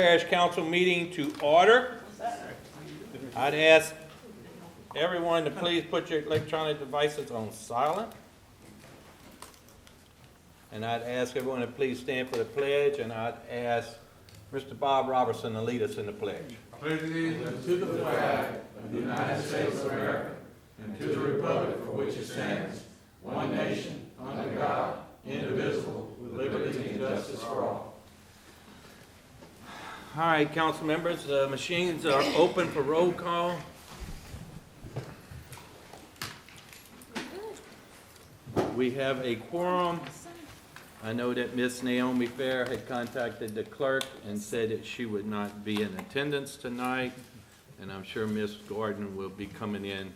Parish Council meeting to order. I'd ask everyone to please put your electronic devices on silent. And I'd ask everyone to please stand for the pledge, and I'd ask Mr. Bob Robertson to lead us in the pledge. Pledge allegiance to the flag of the United States of America and to the republic for which it stands, one nation, under God, indivisible, with liberty and justice for all. All right, council members, the machines are open for roll call. We have a quorum. I know that Miss Naomi Fair had contacted the clerk and said that she would not be in attendance tonight, and I'm sure Miss Gordon will be coming in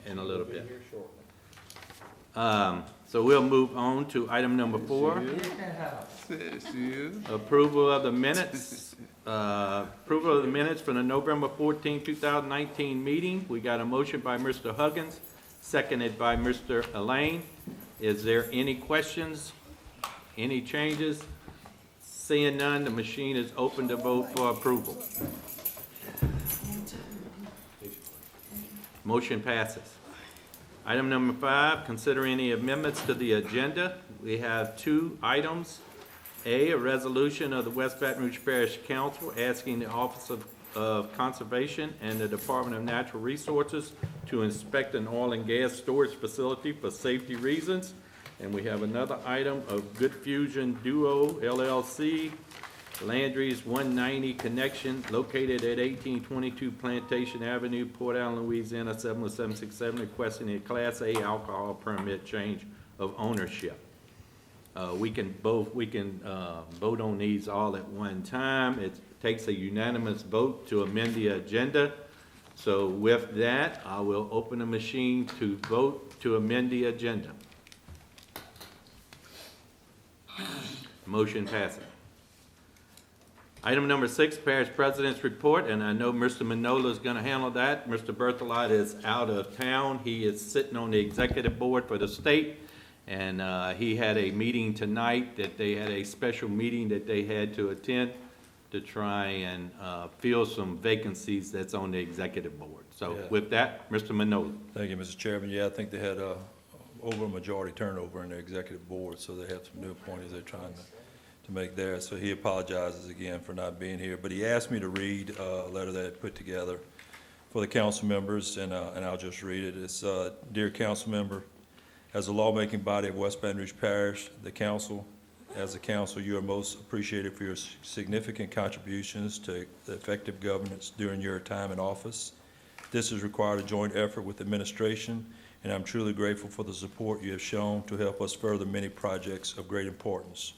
a little bit. So we'll move on to item number 4. Approval of the minutes. Approval of the minutes for the November 14, 2019 meeting. We got a motion by Mr. Huggins, seconded by Mr. Elaine. Is there any questions? Any changes? Seeing none, the machine is open to vote for approval. Motion passes. Item number 5, consider any amendments to the agenda. We have 2 items. A resolution of the West Baton Rouge Parish Council asking the Office of Conservation and the Department of Natural Resources to inspect an oil and gas storage facility for safety reasons. And we have another item of Good Fusion Duo LLC, Landry's 190 connection located at 1822 Plantation Avenue, Port Allen, Louisiana 71767, requesting a Class A alcohol permit change of ownership. We can vote on these all at one time. It takes a unanimous vote to amend the agenda. So with that, I will open the machine to vote to amend the agenda. Motion passes. Item number 6, Parish President's Report, and I know Mr. Manola is going to handle that. Mr. Berthelot is out of town. He is sitting on the executive board for the state, and he had a meeting tonight that they had a special meeting that they had to attend to try and fill some vacancies that's on the executive board. So with that, Mr. Manola. Thank you, Mr. Chairman. Yeah, I think they had over a majority turnover in their executive board, so they have some new appointees they're trying to make there. So he apologizes again for not being here, but he asked me to read a letter that I put together for the council members, and I'll just read it. It's, Dear Council Member, as a lawmaking body of West Baton Rouge Parish, as a council, you are most appreciated for your significant contributions to the effective governance during your time in office. This has required a joint effort with administration, and I'm truly grateful for the support you have shown to help us further many projects of great importance.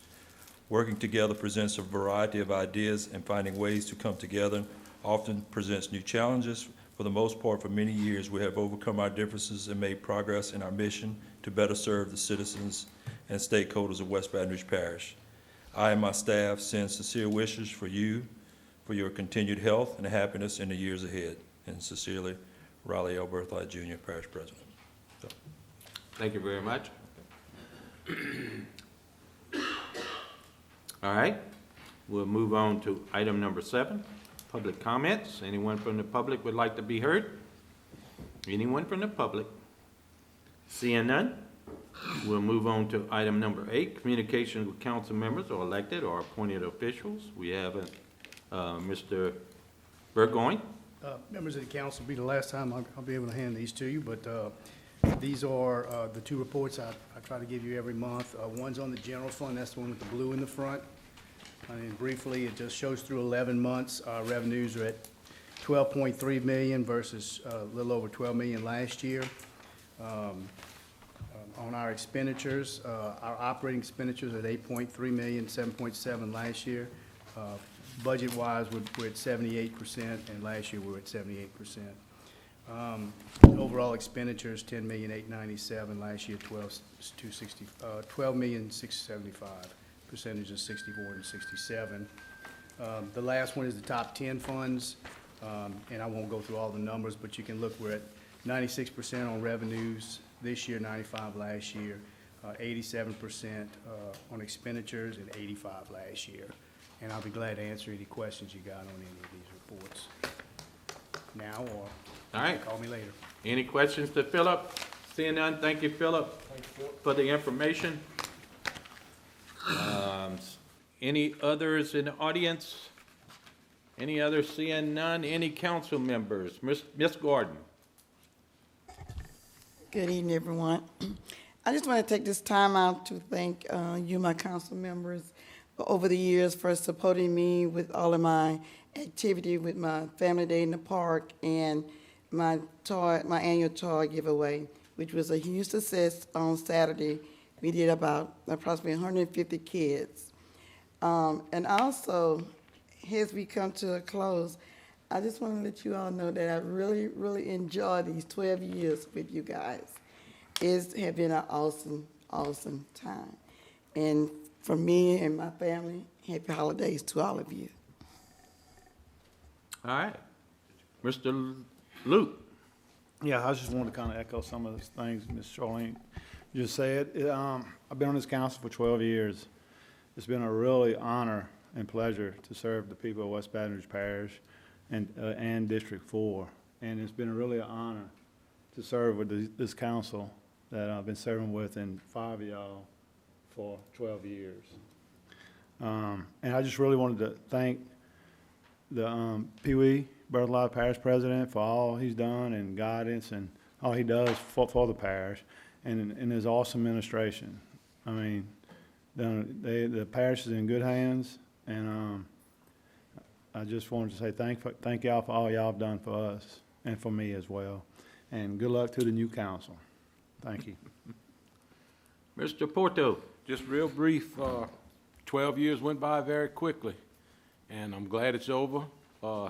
Working together presents a variety of ideas, and finding ways to come together often presents new challenges. For the most part, for many years, we have overcome our differences and made progress in our mission to better serve the citizens and stakeholders of West Baton Rouge Parish. I and my staff send sincere wishes for you, for your continued health and happiness in the years ahead. And sincerely, Raleigh L. Berthelot, Jr., Parish President. So. Thank you very much. All right, we'll move on to item number 7, public comments. Anyone from the public would like to be heard? Anyone from the public? Seeing none, we'll move on to item number 8, communication with council members or elected or appointed officials. We have Mr. Burgoyne. Members of the council, will be the last time I'll be able to hand these to you, but these are the 2 reports I try to give you every month. One's on the general fund, that's the one with the blue in the front. And briefly, it just shows through 11 months. Revenues are at $12.3 million versus a little over $12 million last year. On our expenditures, our operating expenditures at $8.3 million, 7.7 last year. Budget-wise, we're at 78%, and last year we were at 78%. Overall expenditures, $10,897,000. Last year, $12,675,000. Percentage is 64 and 67. The last one is the top 10 funds, and I won't go through all the numbers, but you can look. We're at 96% on revenues this year, 95 last year, 87% on expenditures, and 85 last year. and I'll be glad to answer any questions you got on any of these reports. Now, or All right. call me later. Any questions to Philip? Seeing none, thank you, Philip, for the information. Any others in the audience? Any others? Seeing none, any council members? Miss Gordon? Good evening, everyone. I just want to take this time out to thank you, my council members, for over the years for supporting me with all of my activity with my Family Day in the Park and my annual toy giveaway, which was a huge success on Saturday. We did about approximately 150 kids. And also, as we come to a close, I just want to let you all know that I really, really enjoyed these 12 years with you guys. It's have been an awesome, awesome time. And for me and my family, happy holidays to all of you. All right. Mr. Luke? Yeah, I just wanted to kind of echo some of those things Ms. Charlene just said. I've been on this council for 12 years. It's been a really honor and pleasure to serve the people of West Baton Rouge Parish and District 4. And it's been really an honor to serve with this council that I've been serving with, and 5 of y'all for 12 years. And I just really wanted to thank the Pee Wee Berthelot Parish President for all he's done and guidance and all he does for the parish, and his awesome administration. I mean, the parish is in good hands, and I just wanted to say thank y'all for all y'all have done for us and for me as well. And good luck to the new council. Thank you. Mr. Porto? Just real brief, 12 years went by very quickly, and I'm glad it's over.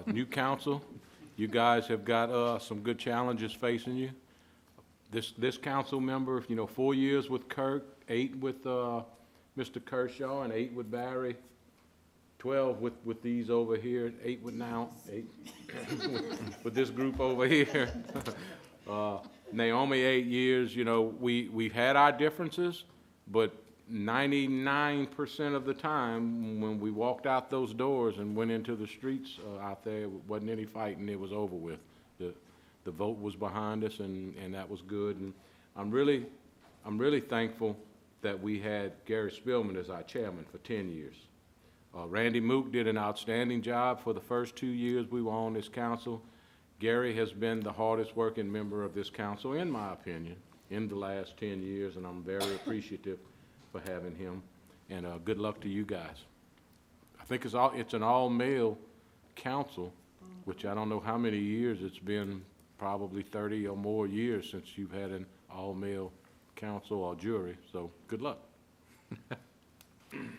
New council, you guys have got some good challenges facing you. This council member, 4 years with Kirk, 8 with Mr. Kershaw, and 8 with Barry, 12 with these over here, 8 with now, 8 with this group over here. Naomi, 8 years. We've had our differences, but 99% of the time, when we walked out those doors and went into the streets out there, it wasn't any fighting. It was over with. The vote was behind us, and that was good. And I'm really thankful that we had Gary Spillman as our chairman for 10 years. Randy Mook did an outstanding job for the first 2 years we were on this council. Gary has been the hardest working member of this council, in my opinion, in the last 10 years, and I'm very appreciative for having him. And good luck to you guys. I think it's an all-male council, which I don't know how many years it's been, probably 30 or more years since you've had an all-male council or jury, so good luck.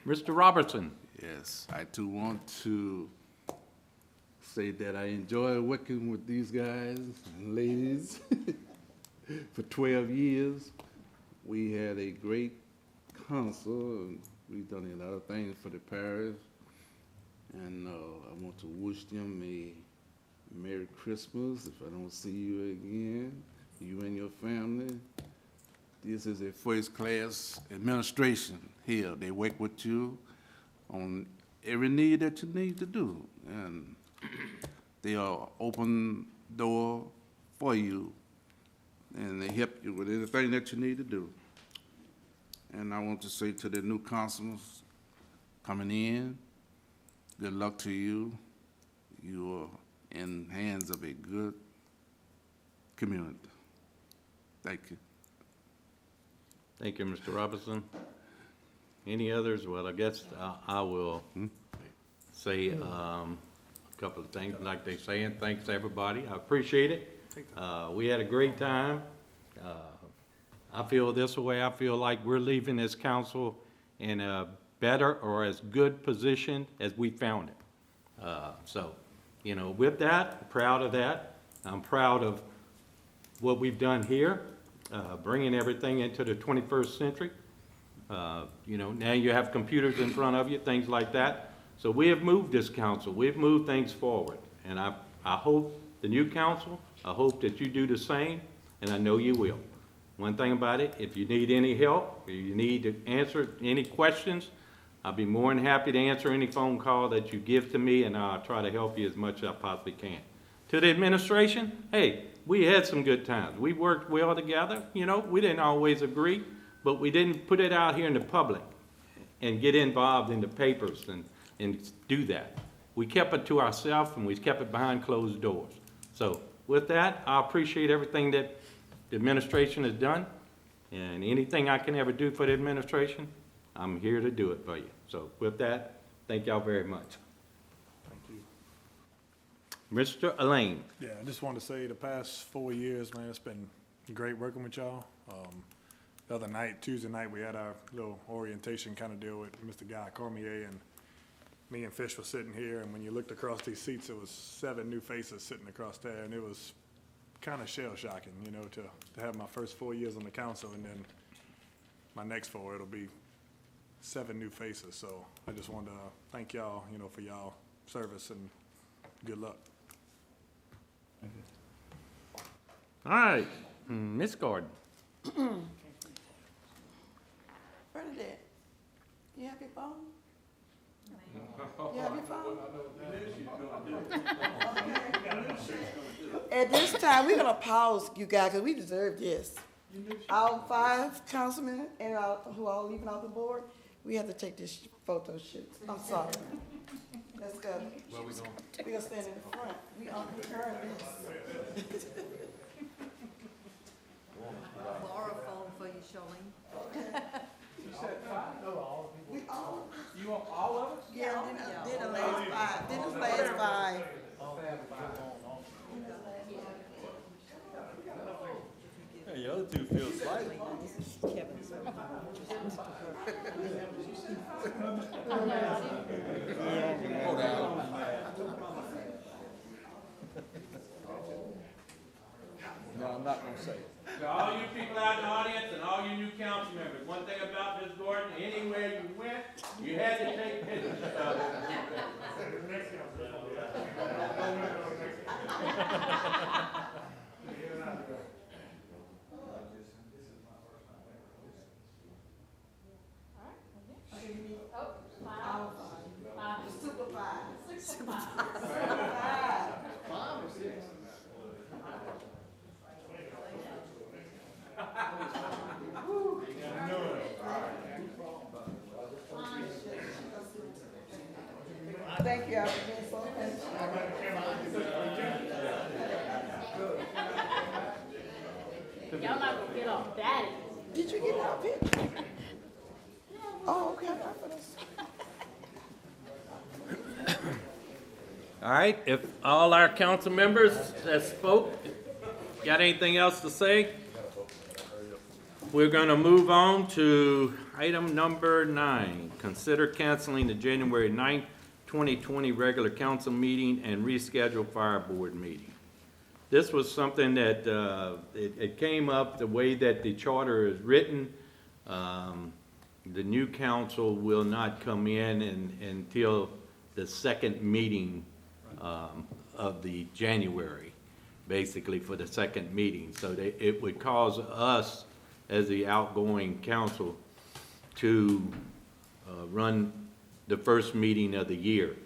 Mr. Robertson? Yes, I too want to say that I enjoy working with these guys and ladies for 12 years. We had a great council, and we've done a lot of things for the parish. And I want to wish them a Merry Christmas if I don't see you again, you and your family. This is a first-class administration here. They work with you on every need that you need to do. And they are open door for you, and they help you with anything that you need to do. And I want to say to the new councilors coming in, good luck to you. You are in hands of a good community. Thank you. Thank you, Mr. Robertson. Any others? Well, I guess I will say a couple of things like they say, and thanks everybody. I appreciate it. We had a great time. I feel this way. I feel like we're leaving this council in a better or as good position as we found it. So, with that, proud of that. I'm proud of what we've done here, bringing everything into the 21st century. Now you have computers in front of you, things like that. So we have moved this council. We've moved things forward. And I hope the new council, I hope that you do the same, and I know you will. One thing about it, if you need any help, or you need to answer any questions, I'll be more than happy to answer any phone call that you give to me, and I'll try to help you as much as I possibly can. To the administration, hey, we had some good times. We worked well together, you know, we didn't always agree, but we didn't put it out here in the public and get involved in the papers and do that. We kept it to ourselves, and we kept it behind closed doors. So with that, I appreciate everything that the administration has done, and anything I can ever do for the administration, I'm here to do it for you. So with that, thank y'all very much. Thank you. Mr. Elaine. Yeah, I just wanted to say the past 4 years, man, it's been great working with y'all. The other night, Tuesday night, we had our little orientation kind of deal with Mr. Guy Cormier, and me and Fish were sitting here, and when you looked across these seats, it was 7 new faces sitting across there, and it was kind of shell-shocking, you know, to have my first 4 years on the council, and then my next 4, it'll be 7 new faces. So I just wanted to thank y'all, you know, for y'all service, and good luck. All right, Ms. Gordon. Bernadette, you have your phone? You have your phone? At this time, we're gonna pause, you guys, because we deserve this. Our 5 councilmen and who are leaving off the board, we have to take this photo shoot. I'm sorry. Let's go. We're gonna stand in the front. We are preparing this. Borrow a phone for you, Charlene. We all, You want all of us? yeah, then the last 5, then the last 5. Hey, the other two feel slightly. No, I'm not gonna say it. To all you people out in the audience and all you new council members, one thing about Ms. Gordon, anywhere you went, you had to take pictures of Thank you all for being so patient. Y'all not gonna get off that. Did you get our picture? Oh, okay. I thought it was- All right, if all our council members that spoke, got anything else to say? We're gonna move on to item number 9. Consider canceling the January 9th, 2020 regular council meeting and reschedule fire board meeting. This was something that, it came up the way that the charter is written. The new council will not come in until the second meeting of the January, basically for the second meeting. So it would cause us, as the outgoing council, to run the first meeting of the year.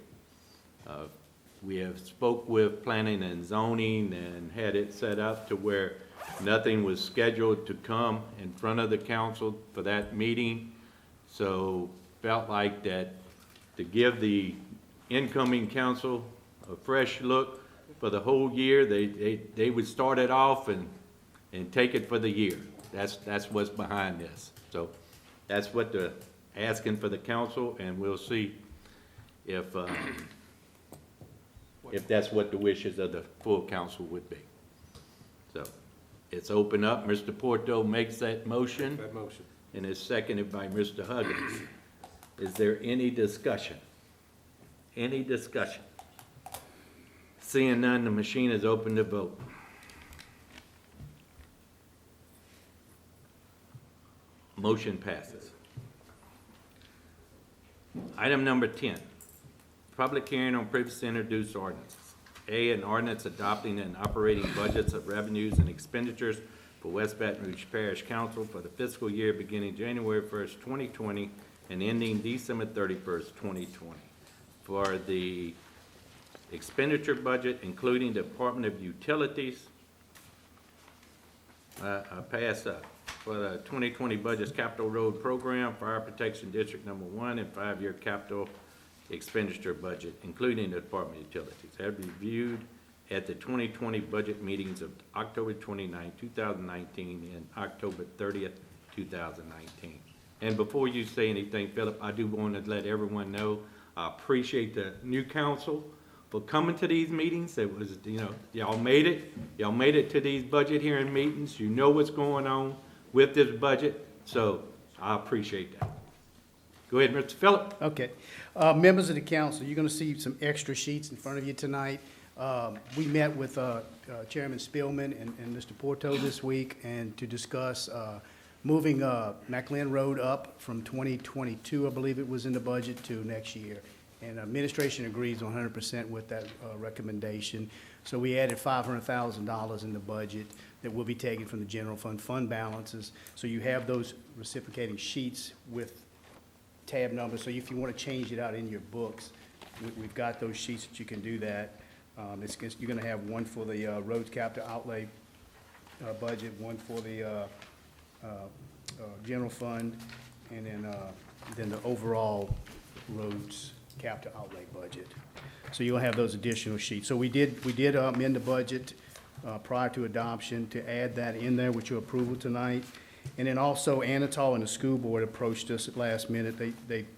We have spoke with planning and zoning and had it set up to where nothing was scheduled to come in front of the council for that meeting. So felt like that to give the incoming council a fresh look for the whole year, they would start it off and take it for the year. That's what's behind this. So that's what they're asking for the council, and we'll see if that's what the wishes of the full council would be. So it's open up. Mr. Porto makes that motion. That motion. And is seconded by Mr. Huggins. Is there any discussion? Any discussion? Seeing none, the machine is open to vote. Motion passes. Item number 10, public hearing on previously introduced ordinances. A, an ordinance adopting and operating budgets of revenues and expenditures for West Baton Rouge Parish Council for the fiscal year beginning January 1st, 2020 and ending December 31st, 2020. For the expenditure budget, including the Department of Utilities, I pass up. For the 2020 budget's capital road program, Fire Protection District Number 1, and 5-year capital expenditure budget, including the Department of Utilities, have been reviewed at the 2020 budget meetings of October 29, 2019, and October 30th, 2019. And before you say anything, Philip, I do want to let everyone know, I appreciate the new council for coming to these meetings. It was, y'all made it to these budget hearing meetings. You know what's going on with this budget, so I appreciate that. Go ahead, Mr. Phillip. Okay. Members of the council, you're going to see some extra sheets in front of you tonight. We met with Chairman Spillman and Mr. Porto this week and to discuss moving McLean Road up from 2022, I believe it was in the budget, to next year. And administration agrees 100% with that recommendation. So we added $500,000 in the budget that will be taken from the general fund balances. So you have those reciprocating sheets with tab numbers. So if you want to change it out in your books, we've got those sheets that you can do that. You're going to have one for the roads capital outlay budget, one for the general fund, and then the overall roads capital outlay budget. So you'll have those additional sheets. So we did amend the budget prior to adoption to add that in there with your approval tonight. And then also Anatol and the school board approached us at last minute.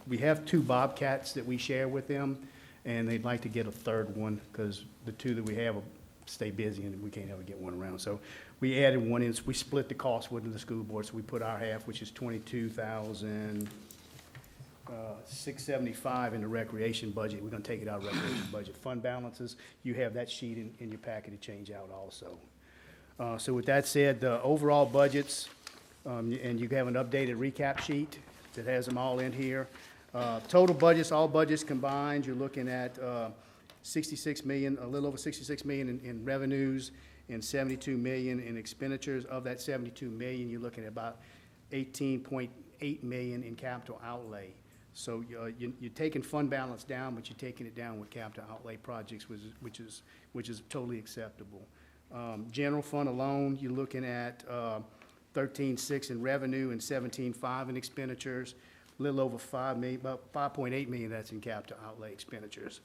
We have 2 Bobcats that we share with them, and they'd like to get a third one because the 2 that we have will stay busy and we can't ever get one around. So we added one in, we split the cost with the school board, so we put our half, which is $22,675 in the recreation budget. We're gonna take it out of recreation budget. Fund balances, you have that sheet in your packet to change out also. So with that said, the overall budgets, and you have an updated recap sheet that has them all in here. Total budgets, all budgets combined, you're looking at 66 million, a little over 66 million in revenues and 72 million in expenditures. Of that 72 million, you're looking at about 18.8 million in capital outlay. So you're taking fund balance down, but you're taking it down with capital outlay projects, which is totally acceptable. General fund alone, you're looking at 13.6 in revenue and 17.5 in expenditures. A little over 5 million, about 5.8 million that's in capital outlay expenditures.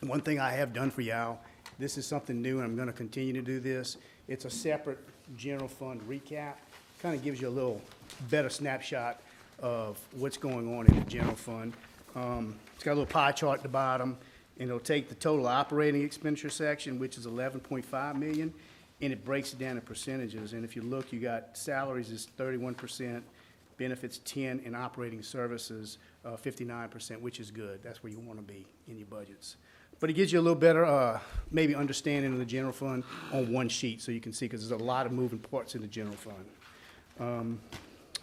One thing I have done for y'all, this is something new, and I'm gonna continue to do this. It's a separate general fund recap. Kind of gives you a little better snapshot of what's going on in the general fund. It's got a little pie chart at the bottom, and it'll take the total operating expenditure section, which is 11.5 million, and it breaks it down in percentages. And if you look, you got salaries is 31%, benefits 10, and operating services 59%, which is good. That's where you want to be in your budgets. But it gives you a little better, maybe understanding of the general fund on one sheet, so you can see, because there's a lot of moving parts in the general fund.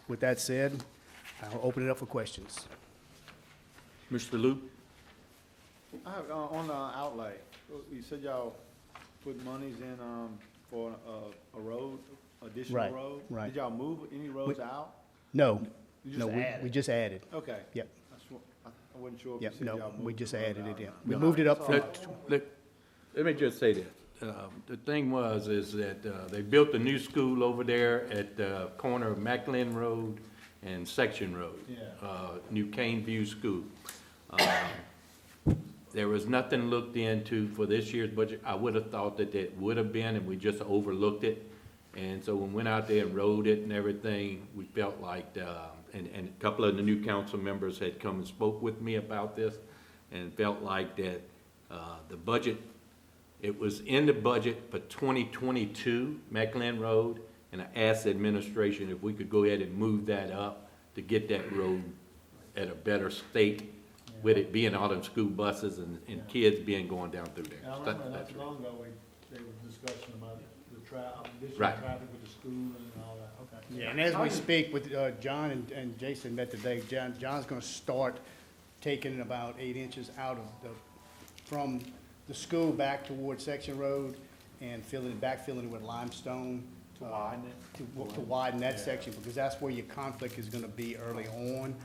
With that said, I'll open it up for questions. Mr. Luke? I have, on the outlay, you said y'all put monies in, for, a road, additional Right, road? right. Did y'all move any roads out? No, You no, just added? we just added. Okay. Yep, That's what, I wasn't sure if you yep, said y'all no, moved. we just the road added out it in. or We not. moved it up from, Let me just say this. The thing is that they built a new school over there at the corner of McLean Road and Section Road. Yeah. New Cane View School. There was nothing looked into for this year's budget. I would have thought that it would have been, and we just overlooked it. And so when we went out there and rode it and everything, we felt like, and a couple of the new council members had come and spoke with me about this, and felt like that the budget, it was in the budget for 2022, McLean Road, and I asked the administration if we could go ahead and move that up to get that road at a better state, with it being all them school buses and kids being going down through there. Yeah, I remember not too long ago, there was discussion about the additional Right. traffic with the school and all that, okay. yeah, and as we speak with John and Jason met today, John's gonna start taking about 8 inches out of from the school back towards Section Road and backfilling it with limestone. To widen it? To widen that section, because that's where your conflict is gonna be early on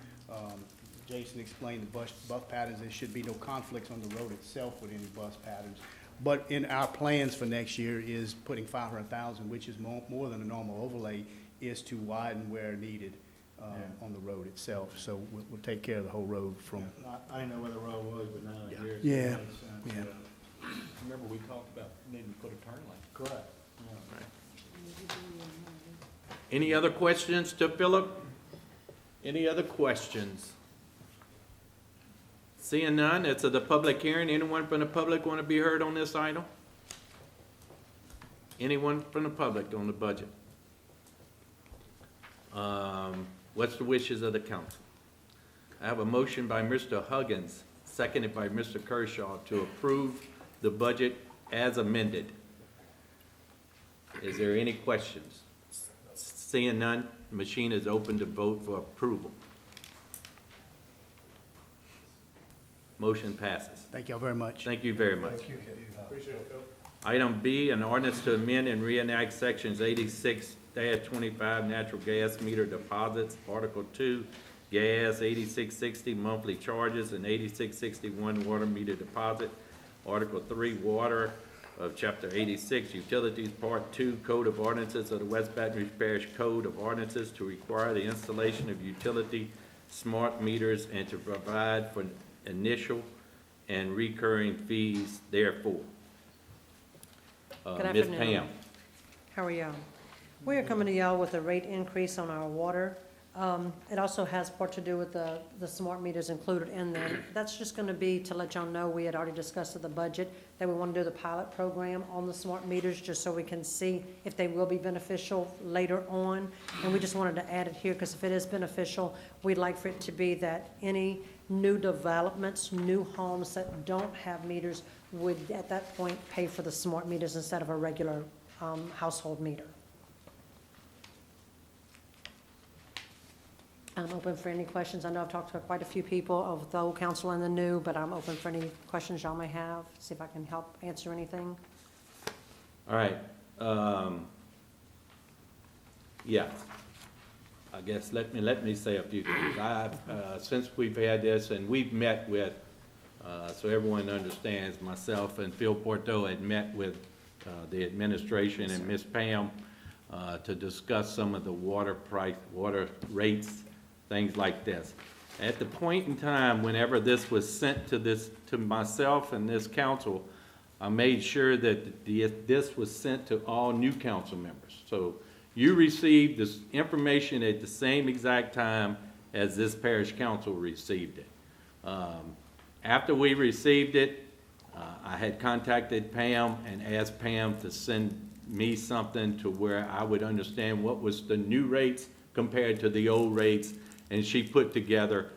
Jason explained the bus patterns. There should be no conflicts on the road itself with any bus patterns. But in our plans for next year is putting 500,000, which is more than a normal overlay, is to widen where needed on the road itself. So we'll take care of the whole road from. I didn't know where the road was, but now I hear it. Yeah, It makes sense, yeah. Remember, we talked about needing to put a turn lane. Correct. Any other questions to Philip? Any other questions? Seeing none, it's the public hearing. Anyone from the public want to be heard on this item? Anyone from the public on the budget? What's the wishes of the council? I have a motion by Mr. Huggins, seconded by Mr. Kershaw, to approve the budget as amended. Is there any questions? Seeing none, the machine is open to vote for approval. Motion passes. Thank y'all very much. Thank you very much. Item B, an ordinance to amend and reenact sections 86-25 natural gas meter deposits, Article 2, gas, 8660 monthly charges, and 8661 water meter deposit, Article 3, water of Chapter 86, utilities, Part 2, Code of Ordinances of the West Baton Rouge Parish Code of Ordinances to require the installation of utility smart meters and to provide for initial and recurring fees therefore. Good Ms. afternoon. Pam. How are y'all? We are coming to y'all with a rate increase on our water. It also has part to do with the smart meters included in there. That's just gonna be to let y'all know, we had already discussed at the budget that we wanna do the pilot program on the smart meters, just so we can see if they will be beneficial later on. And we just wanted to add it here, because if it is beneficial, we'd like for it to be that any new developments, new homes that don't have meters would, at that point, pay for the smart meters instead of a regular household meter. I'm open for any questions. I know I've talked to quite a few people of the old council and the new, but I'm open for any questions y'all may have, see if I can help answer anything. All right, yeah. I guess let me say a few things. Since we've had this and we've met with, so everyone understands, myself and Phil Porto had met with the administration and Ms. Pam to discuss some of the water rates, things like this. At the point in time, whenever this was sent to myself and this council, I made sure that this was sent to all new council members. So you received this information at the same exact time as this parish council received it. After we received it, I had contacted Pam and asked Pam to send me something to where I would understand what was the new rates compared to the old rates. And she put together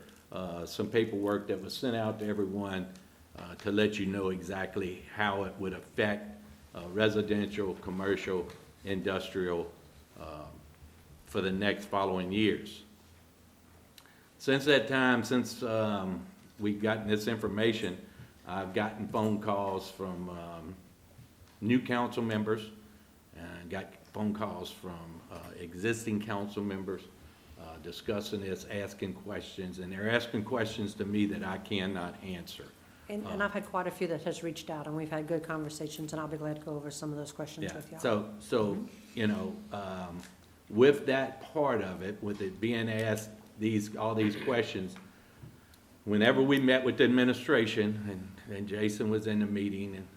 some paperwork that was sent out to everyone to let you know exactly how it would affect residential, commercial, industrial for the next following years. Since that time, since we've gotten this information, I've gotten phone calls from new council members and got phone calls from existing council members discussing this, asking questions, and they're asking questions to me that I cannot answer. And I've had quite a few that has reached out, and we've had good conversations, and I'll be glad to go over some of those questions with y'all. So, you know, with that part of it, with it being asked all these questions, whenever we met with the administration, and Jason was in the meeting, and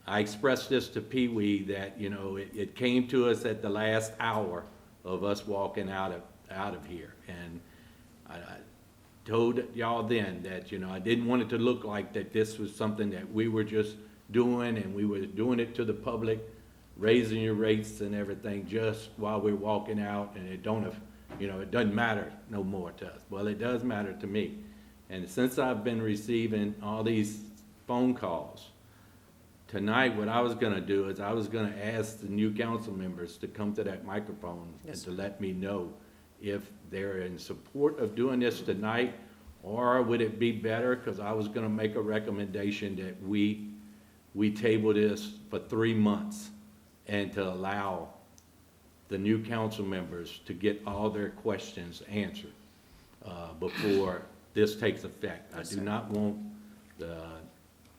I expressed this to Pee Wee that, you know, it came to us at the last hour of us walking out of here. And I told y'all then that, you know, I didn't want it to look like that this was something that we were just doing, and we were doing it to the public, raising your rates and everything just while we're walking out, and it doesn't matter no more to us. Well, it does matter to me. And since I've been receiving all these phone calls, tonight what I was gonna do is I was gonna ask the new council members to come to that microphone and to let me know if they're in support of doing this tonight, or would it be better, because I was gonna make a recommendation that we table this for 3 months and to allow the new council members to get all their questions answered. before this takes effect. I do not want the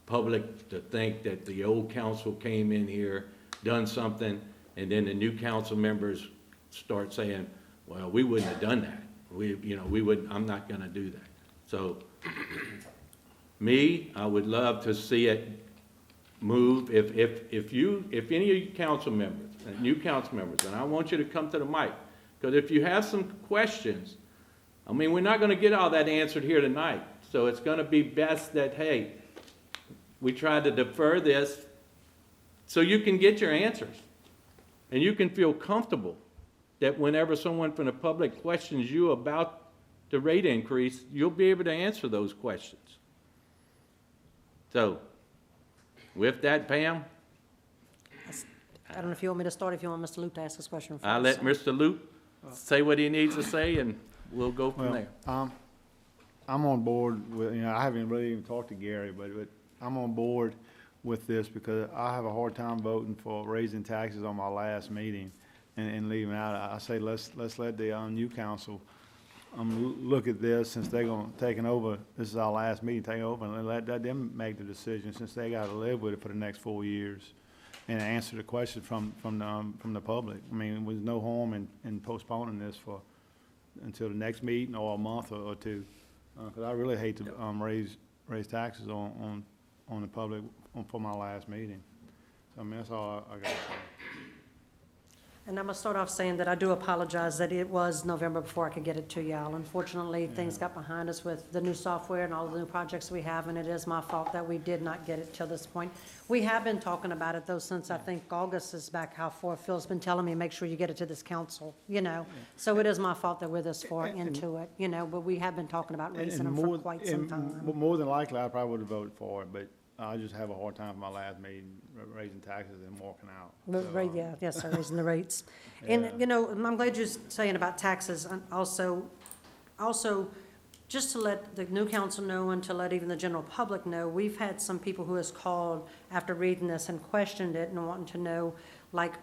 public to think that the old council came in here, done something, and then the new council members start saying, well, we wouldn't have done that. We wouldn't, I'm not gonna do that. So, I would love to see it move. If any of you council members, new council members, and I want you to come to the mic, because if you have some questions, I mean, we're not gonna get all that answered here tonight. So it's gonna be best that, hey, we try to defer this so you can get your answers. And you can feel comfortable that whenever someone from the public questions you about the rate increase, you'll be able to answer those questions. So, with that, Pam, I don't know if you want me to start, if you want Mr. Luke to ask this question first. I'll let Mr. Luke say what he needs to say, and we'll go from there. I'm on board with, I haven't really even talked to Gary, but I'm on board with this because I have a hard time voting for raising taxes on my last meeting and leaving out. I say let's let the new council look at this since they're gonna taking over. This is our last meeting, take over, and let them make the decision since they got to live with it for the next 4 years and answer the question from the public. I mean, there's no harm in postponing this until the next meeting or a month or two, because I really hate to raise taxes on the public for my last meeting. So, I mean, that's all I got to say. And I'm gonna start off saying that I do apologize that it was November before I could get it to y'all. Unfortunately, things got behind us with the new software and all the new projects we have, and it is my fault that we did not get it till this point. We have been talking about it though since I think August is back, how far Phil's been telling me, make sure you get it to this council, So it is my fault that we're this far into it, but we have been talking about raising them for quite some time. More than likely, I probably would have voted for it, but I just have a hard time for my last meeting raising taxes and walking out. Yes, sir, raising the rates. And, I'm glad you're saying about taxes, and also, just to let the new council know and to let even the general public know, we've had some people who has called after reading this and questioned it and wanting to know, like,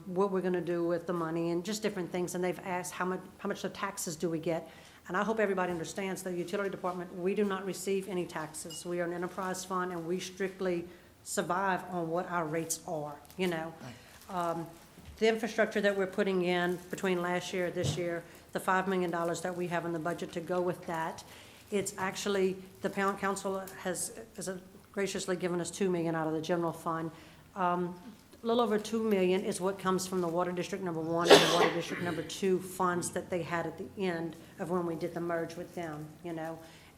what we're gonna do with the money and just different things, and they've asked how much the taxes do we get? And I hope everybody understands the utility department, we do not receive any taxes. We are an enterprise fund and we strictly survive on what our rates are, The infrastructure that we're putting in between last year and this year, the $5 million that we have in the budget to go with that, it's actually, the council has graciously given us $2 million out of the general fund. A little over $2 million is what comes from the Water District number 1 and the Water District number 2 funds that they had at the end of when we did the merge with them,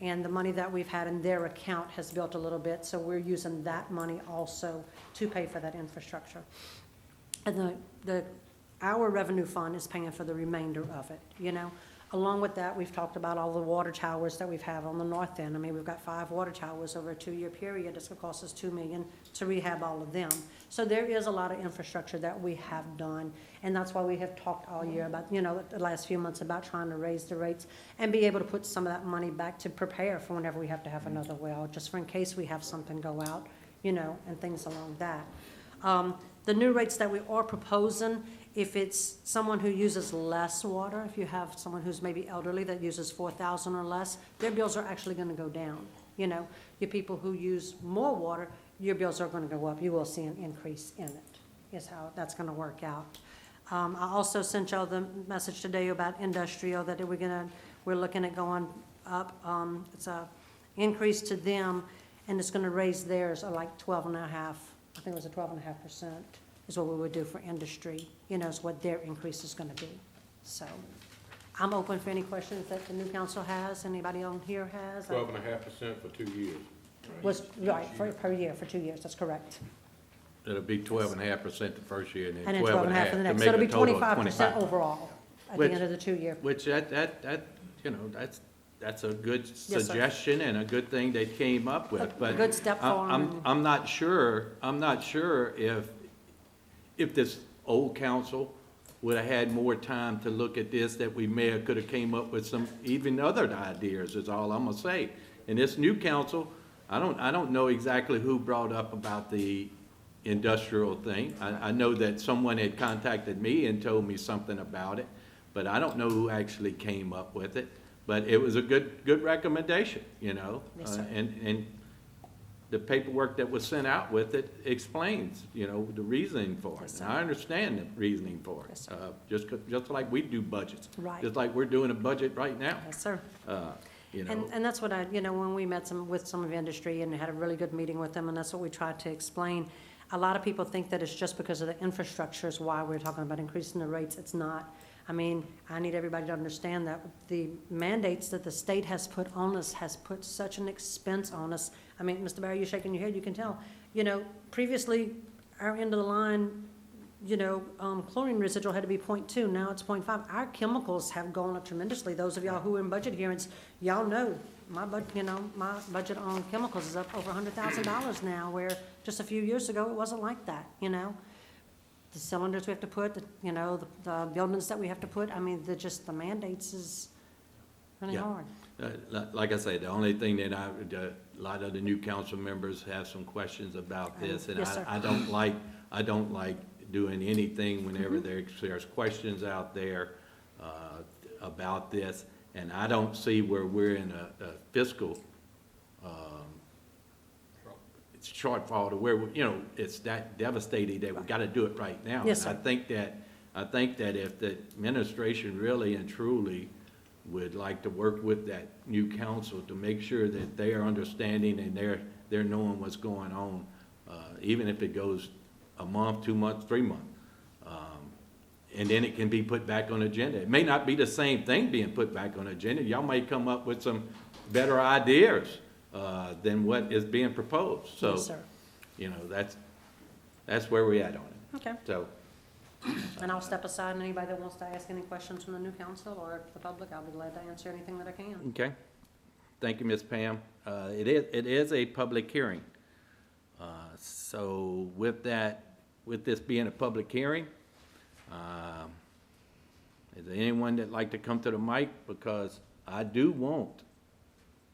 And the money that we've had in their account has built a little bit, so we're using that money also to pay for that infrastructure. And our revenue fund is paying for the remainder of it, Along with that, we've talked about all the water towers that we've on the north end. I mean, we've got 5 water towers over a 2-year period. It's gonna cost us $2 million to rehab all of them. So there is a lot of infrastructure that we have done, and that's why we have talked all year about, the last few months about trying to raise the rates and be able to put some of that money back to prepare for whenever we have to have another well, just for in case we have something go out, and things along that. The new rates that we are proposing, if it's someone who uses less water, if you have someone who's maybe elderly that uses 4,000 or less, their bills are actually gonna go down. Your people who use more water, your bills are gonna go up. You will see an increase in it, is how that's gonna work out. I also sent y'all the message today about industrial, that we're looking at going up. It's a increase to them, and it's gonna raise theirs like 12.5. I think it was a 12.5% is what we would do for industry, is what their increase is gonna be. So I'm open for any questions that the new council has, anybody on here has. 12.5% for 2 years. Was, right, per year, for 2 years, that's correct. It'll be 12.5% the first year, and And then then 12.5 for the to next, make so it'll a be total of 25% 25. overall at the Which- end of the 2-year. Which that's a good sir. suggestion and a good thing they came up with, but. Good step forward. I'm not sure if this old council would have had more time to look at this, that we could have came up with some even other ideas, is all I'm gonna say. And this new council, I don't know exactly who brought up about the industrial thing. I know that someone had contacted me and told me something about it, but I don't know who actually came up with it. But it was a good recommendation, you know? Yes, sir. And the paperwork that was sent out with it explains, you know, the reasoning for it. Yes, sir. And I understand the reasoning for it. Yes, sir. Just like we do budgets. Right. Just like we're doing a budget right now, Yes, sir. you know? And that's what when we met with some of the industry and had a really good meeting with them, and that's what we tried to explain. A lot of people think that it's just because of the infrastructure is why we're talking about increasing the rates. It's not. I mean, I need everybody to understand that the mandates that the state has put on us has put such an expense on us. I mean, Mr. Barry, you're shaking your head, you can tell. You know, previously, our end of the line, chlorine residual had to be 0.2, now it's 0.5. Our chemicals have gone up tremendously. Those of y'all who are in budget hearings, y'all know, my budget on chemicals is up over $100,000 now, where just a few years ago, it wasn't like that, you know? The cylinders we have to put, the buildings that we have to put, I mean, the mandates is really Yeah. hard. Like I say, the only thing that a lot of the new council members have some questions about this, and Yes, sir. I don't like doing anything whenever there's questions out there about this, and I don't see where we're in a fiscal shortfall to where, it's that devastating that we gotta do it right now. Yes, And I think that if the administration really and truly would like to work with that new council to make sure that they are understanding and they're knowing what's going on, even if it goes a month, 2 months, 3 months. And then it can be put back on agenda. It may not be the same thing being put back on agenda. Y'all may come up with some better ideas than what is being proposed. So, Yes, sir. that's where we're at on it. Okay. So, And I'll step aside, and anybody that wants to ask any questions from the new council or the public, I'll be glad to answer anything that I can. okay. Thank you, Ms. Pam. It is a public hearing. So with this being a public hearing, is there anyone that'd like to come to the mic? Because I do want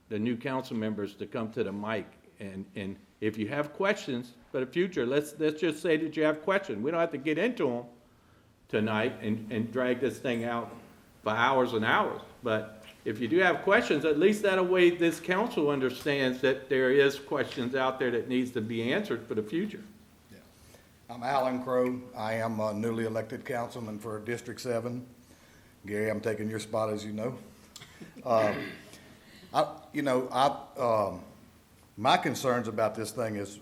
the new council members to come to the mic. And if you have questions for the future, let's just say that you have questions. We don't have to get into them tonight and drag this thing out for hours and hours. But if you do have questions, at least that way this council understands that there is questions out there that needs to be answered for the future. I'm Alan Crowe. I am a newly elected councilman for District 7. Gary, I'm taking your spot, as you know. My concerns about this thing is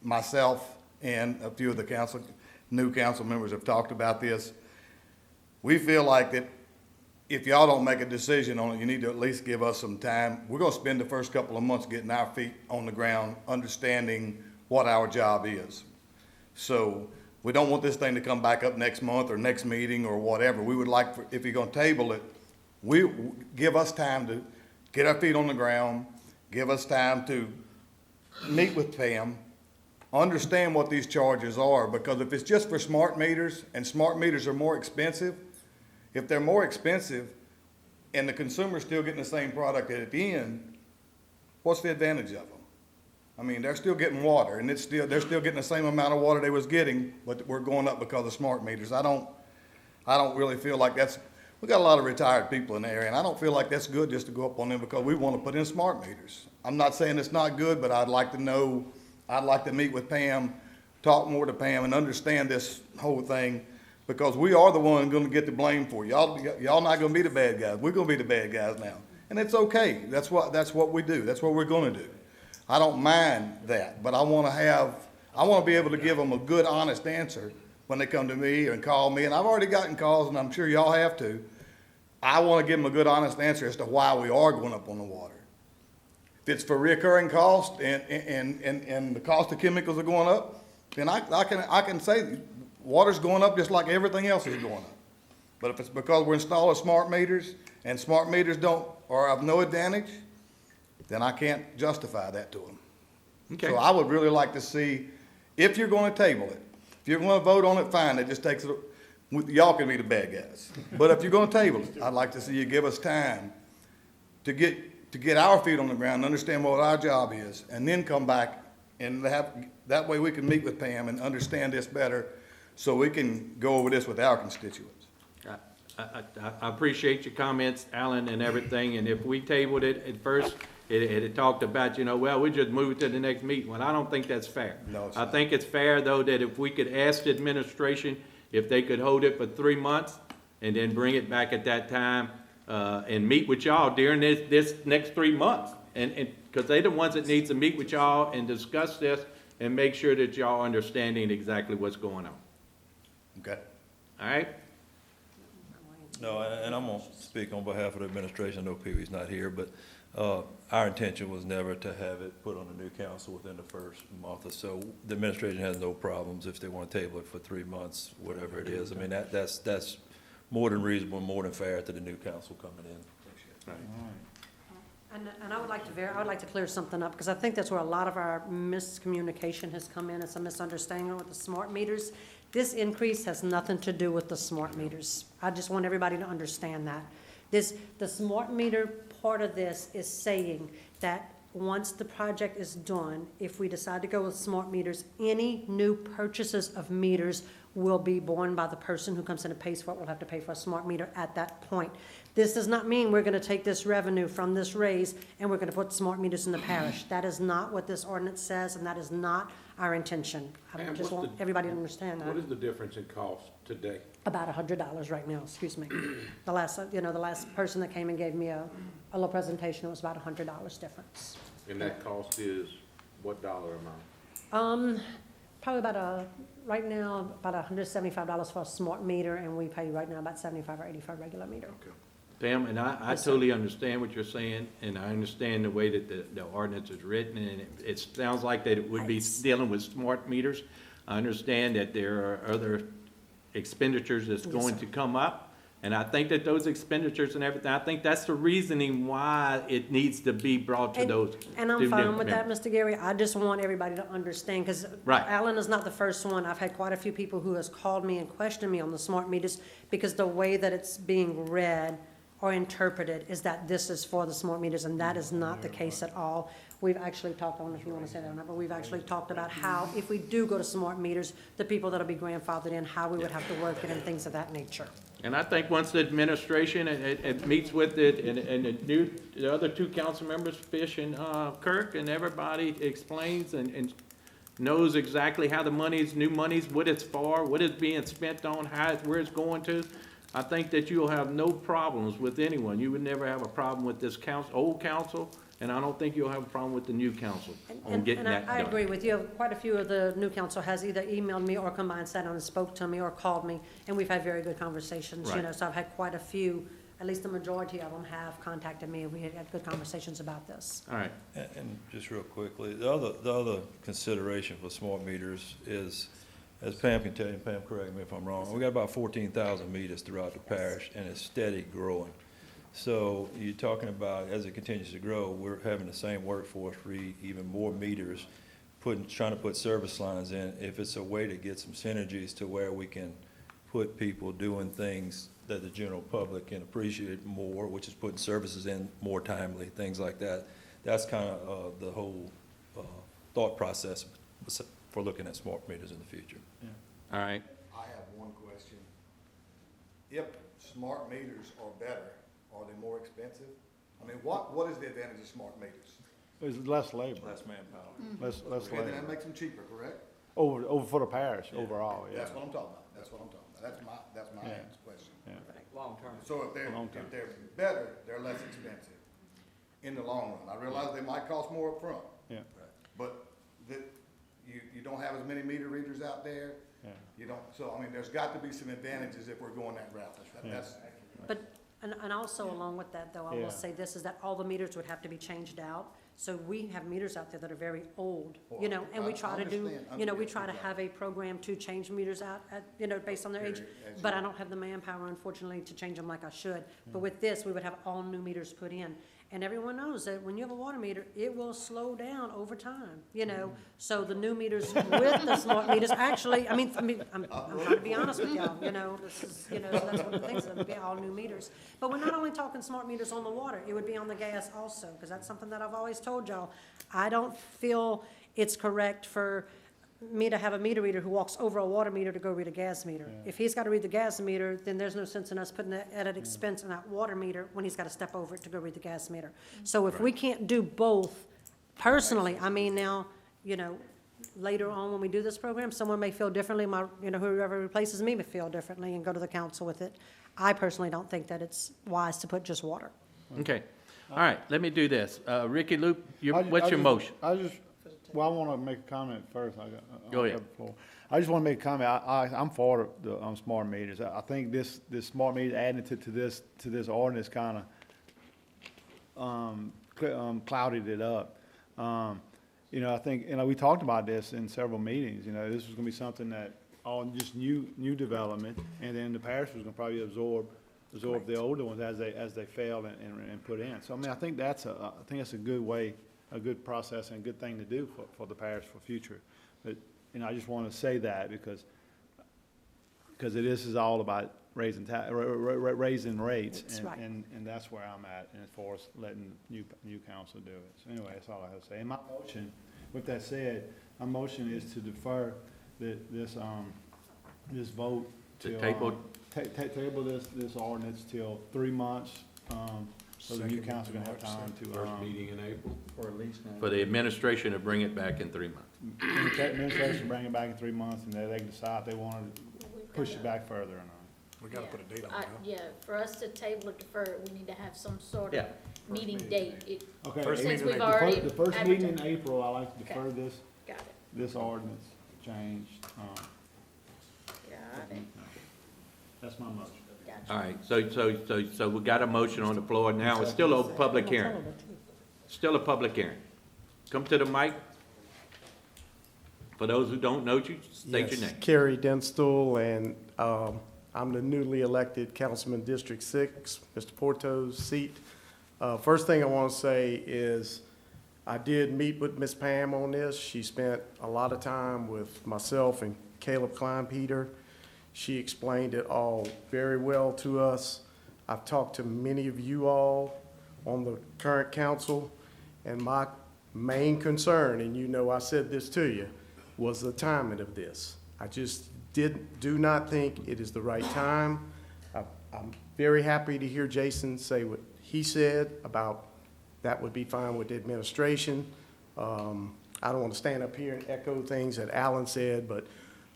myself and a few of the new council members have talked about this. We feel like that if y'all don't make a decision on it, you need to at least give us some time. We're gonna spend the first couple of months getting our feet on the ground, understanding what our job is. So we don't want this thing to come back up next month or next meeting or whatever. We would like, if you're gonna table it, give us time to get our feet on the ground, give us time to meet with Pam, understand what these charges are, because if it's just for smart meters, and smart meters are more expensive, if they're more expensive and the consumer's still getting the same product at the end, what's the advantage of them? I mean, they're still getting water, and they're still getting the same amount of water they was getting, but we're going up because of smart meters. I don't really feel like we got a lot of retired people in the area, and I don't feel like that's good just to go up on them because we want to put in smart meters. I'm not saying it's not good, but I'd like to meet with Pam, talk more to Pam, and understand this whole thing, because we are the one going to get the blame for it. Y'all not going to be the bad guys. We're going to be the bad guys now, and it's okay. That's what we do. That's what we're going to do. I don't mind that, but I want to be able to give them a good, honest answer when they come to me and call me, and I've already gotten calls, and I'm sure y'all have too. I want to give them a good, honest answer as to why we are going up on the water. If it's for recurring cost and the cost of chemicals are going up, then I can say water's going up just like everything else is going up. But if it's because we're installing smart meters and smart meters are of no advantage, then I can't justify that to them. Okay. So I would really like to see, if you're going to table it, if you're going to vote on it, fine, it just takes y'all can be the bad guys. But if you're going to table it, I'd like to see you give us time to get our feet on the ground and understand what our job is, and then come back and that way we can meet with Pam and understand this better so we can go over this with our constituents. I appreciate your comments, Alan, and everything, and if we tabled it at first, it talked about, well, we just move it to the next meeting. Well, I don't think that's fair. No, it's I not. think it's fair, though, that if we could ask the administration if they could hold it for 3 months and then bring it back at that time, and meet with y'all during this next 3 months. And, because they're the ones that need to meet with y'all and discuss this and make sure that y'all understanding exactly what's going on. Okay. All right? No, and I'm gonna speak on behalf of the administration. I know Pee Wee's not here, but, our intention was never to have it put on the new council within the first month or so. The administration has no problems if they want to table it for 3 months, whatever it is. I mean, that's more than reasonable, more than fair to the new council coming in. And I would like to clear something up, because I think that's where a lot of our miscommunication has come in. It's a misunderstanding with the smart meters. This increase has nothing to do with the smart meters. I just want everybody to understand that. The smart meter part of this is saying that once the project is done, if we decide to go with smart meters, any new purchases of meters will be borne by the person who comes in and pays for it, will have to pay for a smart meter at that point. This does not mean we're gonna take this revenue from this raise and we're gonna put smart meters in the parish. That is not what this ordinance says, and that is not our intention. I Ma'am, just what's want the- everybody to understand that. What is the difference in cost today? About $100 right now, excuse me. The last person that came and gave me a little presentation, it was about $100 difference. And that cost is what dollar amount? Probably right now, about $175 for a smart meter, and we pay right now about $75 or $80 for a regular meter. Pam, and I Yes, sir. totally understand what you're saying, and I understand the way that the ordinance is written, and it sounds like that it would be dealing with smart meters. I understand that there are other expenditures that's Yes, going sir. to come up, and I think that those expenditures and everything, I think that's the reasoning why it needs to be brought to those. And I'm to fine with them. that, Mr. Gary. I just want everybody to understand, because Right. Alan is not the first one. I've had quite a few people who has called me and questioned me on the smart meters, because the way that it's being read or interpreted is that this is for the smart meters, and that is not the case at all. We've actually talked, I don't know if you want to say that or not, but we've actually talked about how, if we do go to smart meters, the people that'll be grandfathered in, how we would have to work it and things of that nature. And I think once the administration it meets with it, and the other two council members, Fish and Kirk, and everybody explains and knows exactly how the new monies, what it's for, what it's being spent on, where it's going to, I think that you'll have no problems with anyone. You would never have a problem with this old council, and I don't think you'll have a problem with the new council on getting that I done. agree with you. Quite a few of the new council has either emailed me or come by and sat down and spoke to me or called me, and we've had very good conversations, Right. So I've had quite a few, at least the majority of them have contacted me, and we had good conversations about this. All right, And just real quickly, the other consideration for smart meters is, as Pam can tell you, Pam, correct me if I'm wrong, we got about 14,000 meters throughout the parish, and it's steady growing. So you're talking about, as it continues to grow, we're having the same workforce read even more meters, trying to put service lines in. If it's a way to get some synergies to where we can put people doing things that the general public can appreciate more, which is putting services in more timely, things like that. That's kind of the whole thought process for looking at smart meters in the future. all right. I have one question. If smart meters are better, are they more expensive? I mean, what is the advantage of smart meters? It's less labor, Less manpower. less Okay, then that labor. makes them cheaper, correct? Over for the parish overall, yeah. That's what I'm talking about. That's what I'm talking about. That's my Yeah. question. Yeah. Long term. So if Long term. they're better, they're less expensive in the long run. I realize they might cost more upfront, Yeah, but you don't have as many meter readers out there. yeah. You don't, so, I mean, there's got to be some advantages if we're going that route. That's, But, and also along with that, though, I Yeah. will say this, is that all the meters would have to be changed out. So we have meters out there that are very old, and we I try to do, understand. we try to have a program to change meters out based on their age. But I don't have the manpower, unfortunately, to change them like I should. But with this, we would have all new meters put in. And everyone knows that when you have a water meter, it will slow down over time, So the new meters with the smart meters, actually, I'm trying to be honest with y'all, this is, so that's one of the things, it would be all new meters. But we're not only talking smart meters on the water, it would be on the gas also, because that's something that I've always told y'all. I don't feel it's correct for me to have a meter reader who walks over a water meter to go read a gas meter. If he's got to read the gas meter, then there's no sense in us putting that added expense in that water meter when he's got to step over it to go read the gas meter. So if we can't do both, personally, I mean, now, you know, later on when we do this program, someone may feel differently, whoever replaces me may feel differently and go to the council with it. I personally don't think that it's wise to put just water. Okay, all right, let me do this. Ricky Luke, I ju- what's I your just- motion? I just, well, I want to make a comment first. Go ahead. I just want to make a comment. I'm for the smart meters. I think this smart meter adding to this ordinance kind of clouded it up. You know, I think, you know, we talked about this in several meetings, you know, this was gonna be something that, all just new development, and then the parish was gonna probably absorb the older ones as they fail and put in. So, I mean, I think that's a good way, a good process and a good thing to do for the parish for future. But, you know, I just wanna say that because this is all about raising rates. That's right. And that's where I'm at, and as far as letting new council do it. So anyway, that's all I have to say. And my motion, with that said, my motion is to defer this vote To till. table? Table this ordinance till 3 months, so the new council can have time to. First meeting in April. For the administration to bring it back in 3 months. And the administration bring it back in 3 months, and then they can decide if they want to push it back further or not. We gotta put a date on it, yeah, for us to table or defer it, we need to have some sort of Yeah. meeting date. Okay, Since and we've the already the first meeting in advertised. April, I like to defer Okay. this, Got it, this ordinance change. got it, That's my motion. gotcha. All right, so we got a motion on the floor now. It's still a public hearing. Still a public hearing. Come to the mic. For those who don't know you, state your Yes, name. Kerry Denstall, and I'm the newly elected Councilman District 6, Mr. Porto's seat. First thing I want to say is I did meet with Ms. Pam on this. She spent a lot of time with myself and Caleb Kleinpeter. She explained it all very well to us. I've talked to many of you all on the current council, and my main concern, and you know I said this to you, was the timing of this. I just do not think it is the right time. I'm very happy to hear Jason say what he said about that would be fine with the administration. I don't want to stand up here and echo things that Alan said, but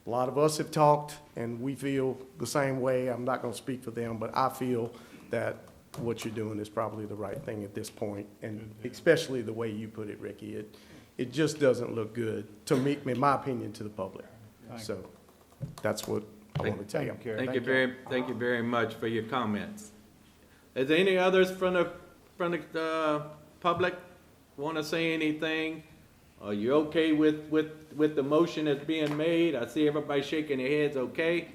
a lot of us have talked, and we feel the same way. I'm not going to speak for them, but I feel that what you're doing is probably the right thing at this point, and especially the way you put it, Ricky. It just doesn't look good, to me, in my opinion, to the public. So that's what I want to tell you. Thank you very much for your comments. Is there any others from the public want to say anything? Are you okay with the motion that's being made? I see everybody shaking their heads, okay.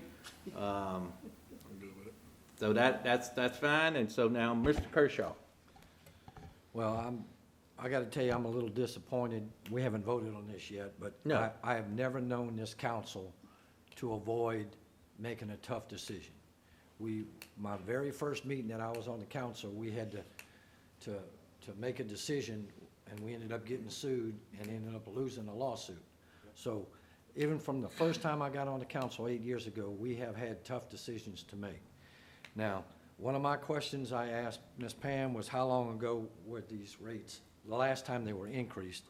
So that's fine, and so now, Mr. Kershaw. Well, I gotta tell you, I'm a little disappointed. We haven't voted on this yet, but No. I have never known this council to avoid making a tough decision. My very first meeting that I was on the council, we had to make a decision, and we ended up getting sued and ended up losing a lawsuit. So even from the first time I got on the council 8 years ago, we have had tough decisions to make. Now, one of my questions I asked Ms. Pam was how long ago were these rates, the last time they were increased?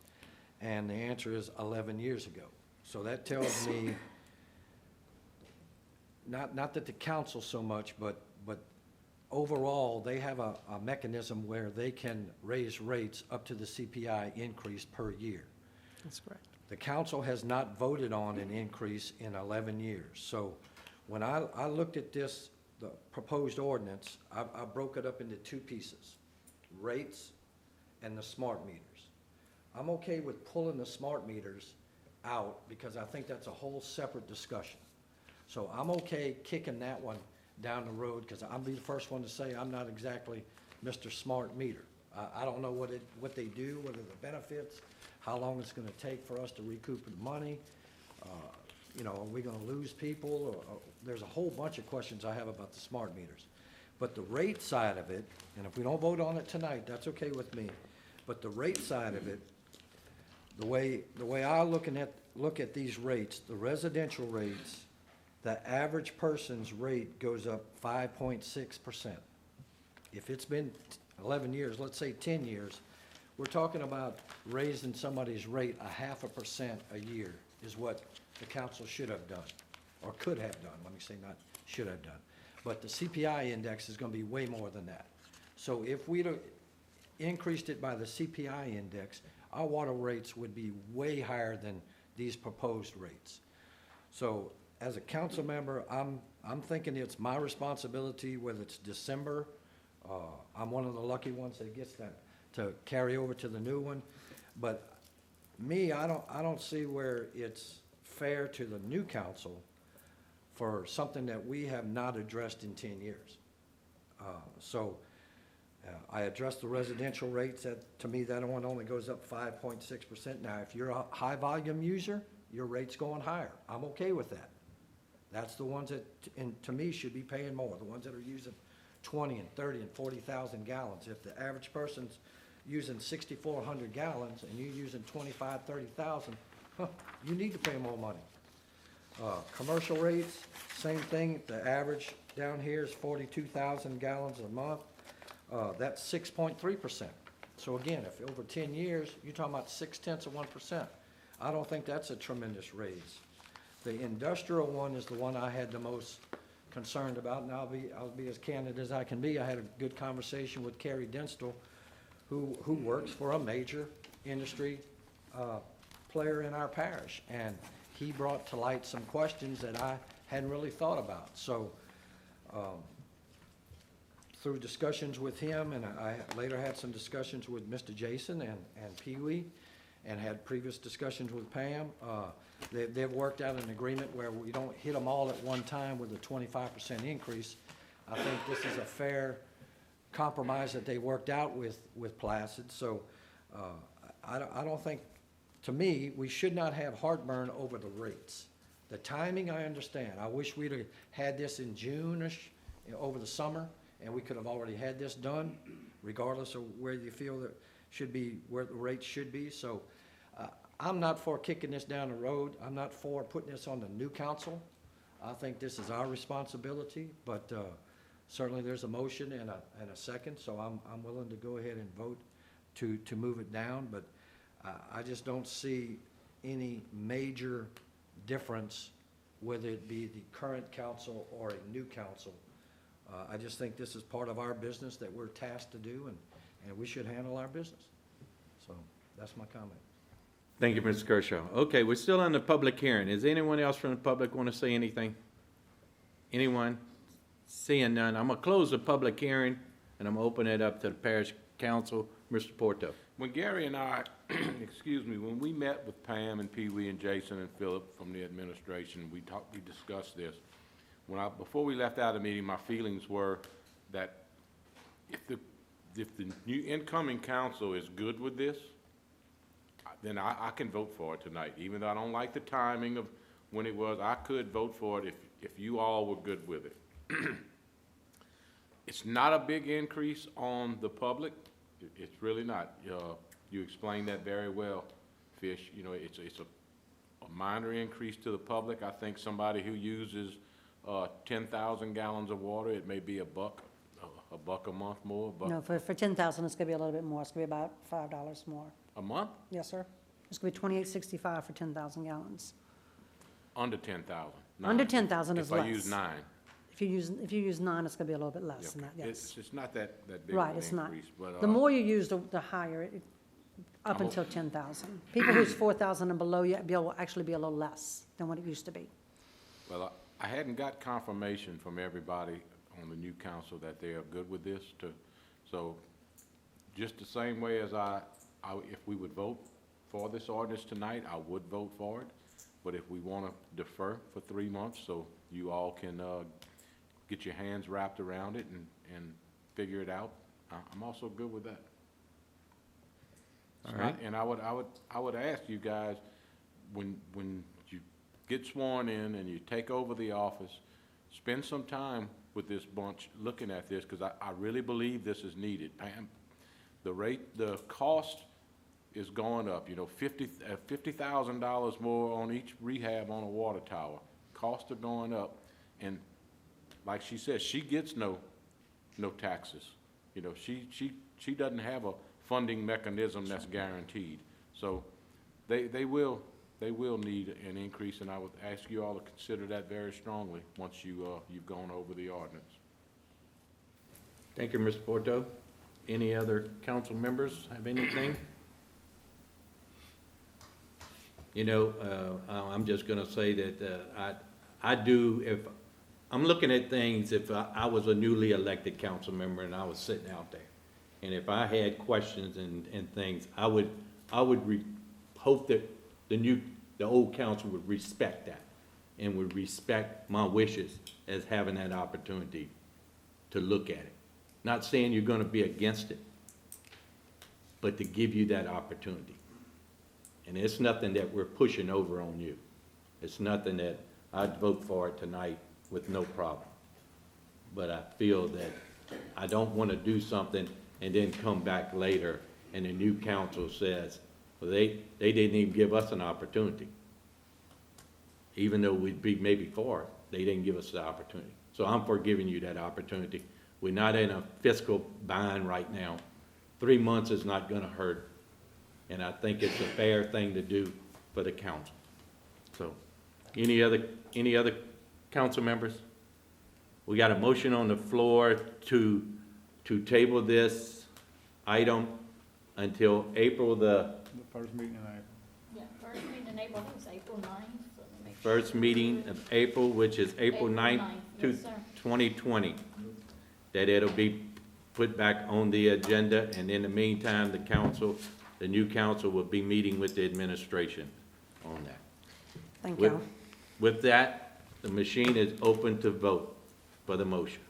And the answer is 11 years ago. So that tells me, not that the council so much, but overall, they have a mechanism where they can raise rates up to the CPI increase per year. That's correct. The council has not voted on an increase in 11 years. So when I looked at this, the proposed ordinance, I broke it up into two pieces, rates and the smart meters. I'm okay with pulling the smart meters out because I think that's a whole separate discussion. So I'm okay kicking that one down the road because I'll be the first one to say I'm not exactly Mr. Smart Meter. I don't know what they do, what are the benefits, how long it's going to take for us to recoup the money. You know, are we going to lose people? There's a whole bunch of questions I have about the smart meters. But the rate side of it, and if we don't vote on it tonight, that's okay with me. But the rate side of it, The way I look at these rates, the residential rates, the average person's rate goes up 5.6%. If it's been 11 years, let's say 10 years, we're talking about raising somebody's rate 0.5% a year is what the council should have done, or could have done, let me say not should have done. But the CPI index is gonna be way more than that. So if we'd have increased it by the CPI index, our water rates would be way higher than these proposed rates. So as a council member, I'm thinking it's my responsibility, whether it's December, I'm one of the lucky ones that gets that to carry over to the new one. But me, I don't see where it's fair to the new council for something that we have not addressed in 10 years. I addressed the residential rates, that, to me, that one only goes up 5.6%. Now, if you're a high-volume user, your rate's going higher. I'm okay with that. That's the ones that, and to me, should be paying more, the ones that are using 20 and 30 and 40,000 gallons. If the average person's using 6,400 gallons and you're using 25, 30,000, you need to pay more money. Commercial rates, same thing. The average down here is 42,000 gallons a month. That's 6.3%. So again, if over 10 years, you're talking about 0.6%. I don't think that's a tremendous raise. The industrial one is the one I had the most concerned about, and I'll be as candid as I can be. I had a good conversation with Kerry Denstall, who works for a major industry player in our parish, and he brought to light some questions that I hadn't really thought about. So through discussions with him, and I later had some discussions with Mr. Jason and Pee Wee, and had previous discussions with Pam, they've worked out an agreement where we don't hit them all at one time with a 25% increase. I think this is a fair compromise that they worked out with Placid. So I don't think, to me, we should not have heartburn over the rates. The timing, I understand. I wish we'd have had this in June-ish, over the summer, and we could have already had this done, regardless of where you feel that should be, where the rates should be. So I'm not for kicking this down the road. I'm not for putting this on the new council. I think this is our responsibility, but certainly there's a motion and a second, so I'm willing to go ahead and vote to move it down, but I just don't see any major difference, whether it be the current council or a new council. I just think this is part of our business that we're tasked to do, and we should handle our business. So that's my comment. Thank you, Mr. Kershaw. Okay, we're still on the public hearing. Is anyone else from the public want to say anything? Anyone? Seeing none, I'm gonna close the public hearing, and I'm gonna open it up to the parish council. Mr. Porto. When Gary and I, excuse me, when we met with Pam and Pee Wee and Jason and Philip from the administration, we discussed this. Before we left out of the meeting, my feelings were that if the new incoming council is good with this, then I can vote for it tonight. Even though I don't like the timing of when it was, I could vote for it if you all were good with it. It's not a big increase on the public. It's really not. You explained that very well, Fish. You know, it's a minor increase to the public. I think somebody who uses 10,000 gallons of water, it may be $1 a month more. No, for 10,000, it's gonna be a little bit more. It's gonna be about $5 more. A month? Yes, sir. It's gonna be $28.65 for 10,000 gallons. Under 10,000. Under 10,000 is less. If I use 9. If you use 9, it's gonna be a little bit less than that, yes. It's not that big of an Right, it's not. increase, but. The more you use, the higher, up until 10,000. People who's 4,000 and below, will actually be a little less than what it used to be. Well, I hadn't got confirmation from everybody on the new council that they are good with this so just the same way as if we would vote for this ordinance tonight, I would vote for it. But if we want to defer for 3 months so you all can get your hands wrapped around it and figure it out, I'm also good with that. All right. And I would ask you guys, when you get sworn in and you take over the office, spend some time with this bunch looking at this, because I really believe this is needed. Pam, the cost is going up, you know, $50,000 more on each rehab on a water tower. Costs are going up, and like she said, she gets no taxes. You know, she doesn't have a funding mechanism that's guaranteed. So they will need an increase, and I would ask you all to consider that very strongly once you've gone over the ordinance. Thank you, Mr. Porto. Any other council members have anything? You know, I'm just gonna say that, I do, if, I'm looking at things, if I was a newly elected council member and I was sitting out there, and if I had questions and things, I would hope that the old council would respect that and would respect my wishes as having that opportunity to look at it. Not saying you're gonna be against it, but to give you that opportunity. And it's nothing that we're pushing over on you. It's nothing that I'd vote for it tonight with no problem. But I feel that I don't wanna do something and then come back later and the new council says, well, they didn't even give us an opportunity. Even though we'd be maybe for it, they didn't give us the opportunity. So I'm for giving you that opportunity. We're not in a fiscal bind right now. 3 months is not gonna hurt. And I think it's a fair thing to do for the council. So, any other council members? We got a motion on the floor to table this item until April the The first meeting in April. Yeah, first meeting in April, I think it's April 9th, so let me make sure. first meeting of April, which is April 9th, Yes, sir. 2020. That it'll be put back on the agenda, and in the meantime, the new council will be meeting with the administration on that. Thank With- you. With that, the machine is open to vote for the motion.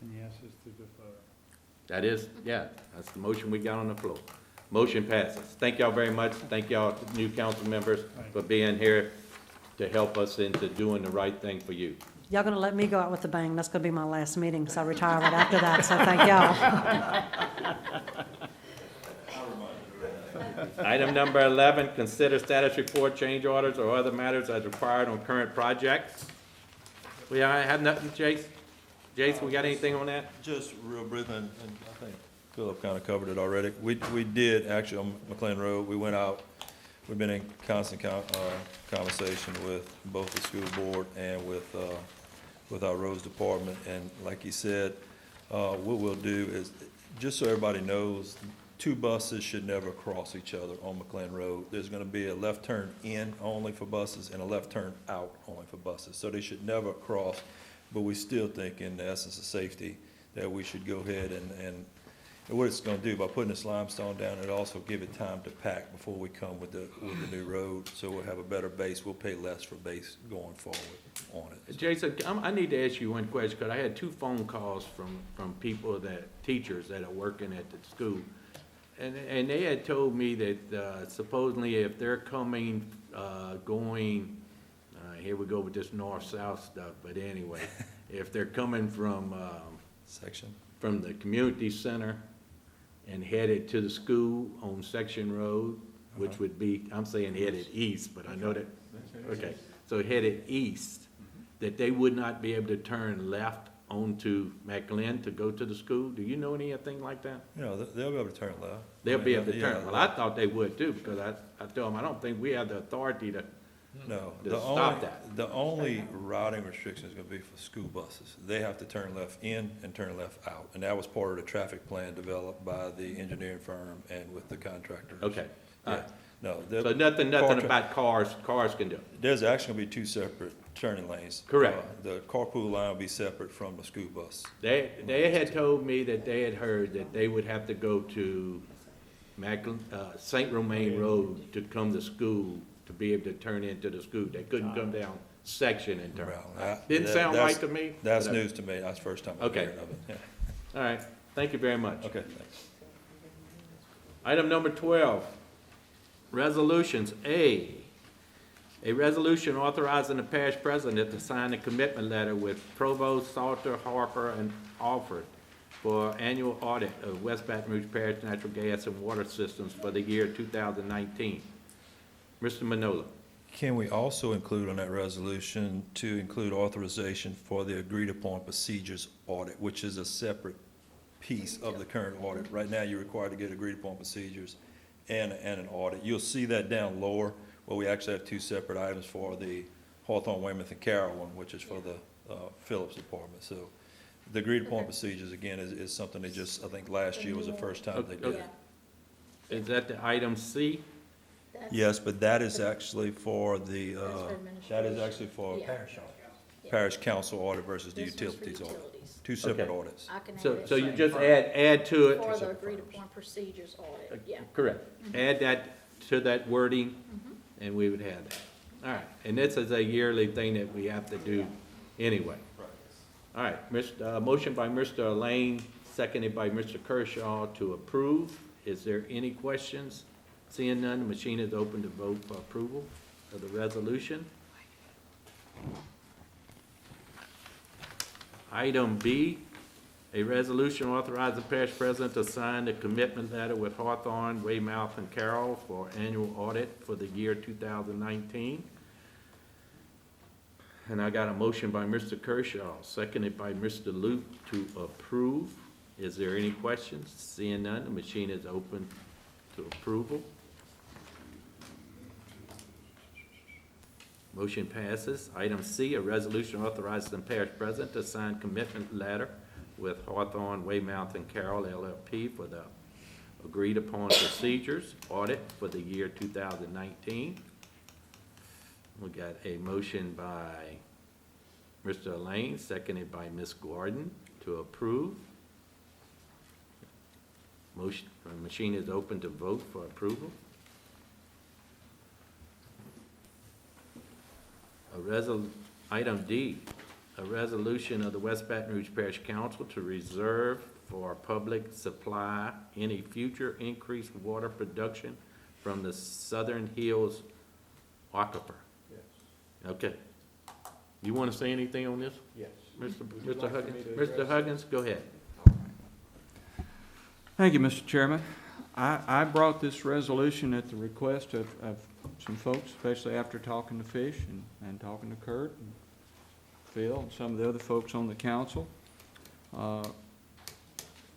And yes, it's to defer. That is, yeah, that's the motion we got on the floor. Motion passes. Thank y'all very much. Thank y'all, new council members, for being here to help us into doing the right thing for you. Y'all gonna let me go out with a bang. That's gonna be my last meeting, because I retire right after that, so thank y'all. Item number 11, consider status report, change orders, or other matters as required on current projects. We have nothing, Jace? Jace, we got anything on that? Just real brief, and I think Philip kind of covered it already. We did, actually, on McLean Road, we went out, we've been in constant conversation with both the school board and with our roads department, and like he said, what we'll do is, just so everybody knows, 2 buses should never cross each other on McLean Road. There's gonna be a left turn in only for buses and a left turn out only for buses, so they should never cross. But we still think, in the essence of safety, that we should go ahead and what it's gonna do, by putting this limestone down, it'll also give it time to pack before we come with the new road, so we'll have a better base, we'll pay less for base going forward on it. Jason, I need to ask you one question, because I had 2 phone calls from people teachers that are working at the school. And they had told me that supposedly if they're coming, going, here we go with this north-south stuff, but anyway, if they're coming from, from the community center and headed to the school on Section Road, which would be, I'm saying headed east, but I know that, okay, so headed east, that they would not be able to turn left onto McLean to go to the school? Do you know anything like that? You know, they'll be able to turn left. They'll be able to Yeah, turn. Well, I thought they would too, because I told them, I don't think we have the authority to No, stop that. the only routing restriction is gonna be for school buses. They have to turn left in and turn left out, and that was part of the traffic plan developed by the engineering firm and with the contractors. Okay, all Yeah, right. no. So nothing about cars can do. There's actually gonna be 2 separate turning lanes. Correct. The carpool line will be separate from the school bus. They had told me that they had heard that they would have to go to St. Romain Road to come to school, to be able to turn into the school. They couldn't come down Section and turn. Didn't sound right to me. That's but, news to me. That's the first time I've Okay. heard of it. Yeah. All right, thank you very much. Okay, thanks. Item number 12, resolutions. A resolution authorizing the parish president to sign a commitment letter with Provost, Salter, Harper, and Alford for annual audit of West Baton Rouge Parish natural gas and water systems for the year 2019. Mr. Manola. Can we also include on that resolution to include authorization for the agreed-upon procedures audit, which is a separate piece of the current audit? Right now, you're required to get agreed-upon procedures and an audit. You'll see that down lower, where we actually have two separate items for the Hawthorne, Weymouth, and Carroll one, which is for the Phillips Department. So the agreed-upon procedures, again, is something they just, I think last year was the first time they did it. Is that the item C? Yes, but that is actually for the, That's for that is administration. actually for Yeah. parish council audit versus the This one's for utilities audit. utilities. Two separate Okay. audits. I can add So, that. so you just add to it? For the agreed upon procedures audit, yeah. Correct. Add that to that wording, and we would have that. All right, and this is a yearly thing that we have to do anyway. All right, motion by Mr. Lane, seconded by Mr. Kershaw to approve. Is there any questions? Seeing none, the machine is open to vote for approval of the resolution. Item B, a resolution authorizing the parish president to sign the commitment letter with Hawthorne, Weymouth, and Carroll for annual audit for the year 2019. And I got a motion by Mr. Kershaw, seconded by Mr. Luke to approve. Is there any questions? Seeing none, the machine is open to approval. Motion passes. Item C, a resolution authorizing the parish president to sign commitment letter with Hawthorne, Weymouth, and Carroll LLP for the agreed-upon procedures audit for the year 2019. We got a motion by Mr. Lane, seconded by Ms. Gordon to approve. Motion, the machine is open to vote for approval. Item D, a resolution of the West Baton Rouge Parish Council to reserve for public supply any future increased water production from the Southern Hills Aquifer. Yes. Okay. You want to say anything on this? Yes. Mr. Huggins? Mr. Huggins, go ahead. Thank you, Mr. Chairman. I brought this resolution at the request of some folks, especially after talking to Fish and talking to Kurt and Phil and some of the other folks on the council.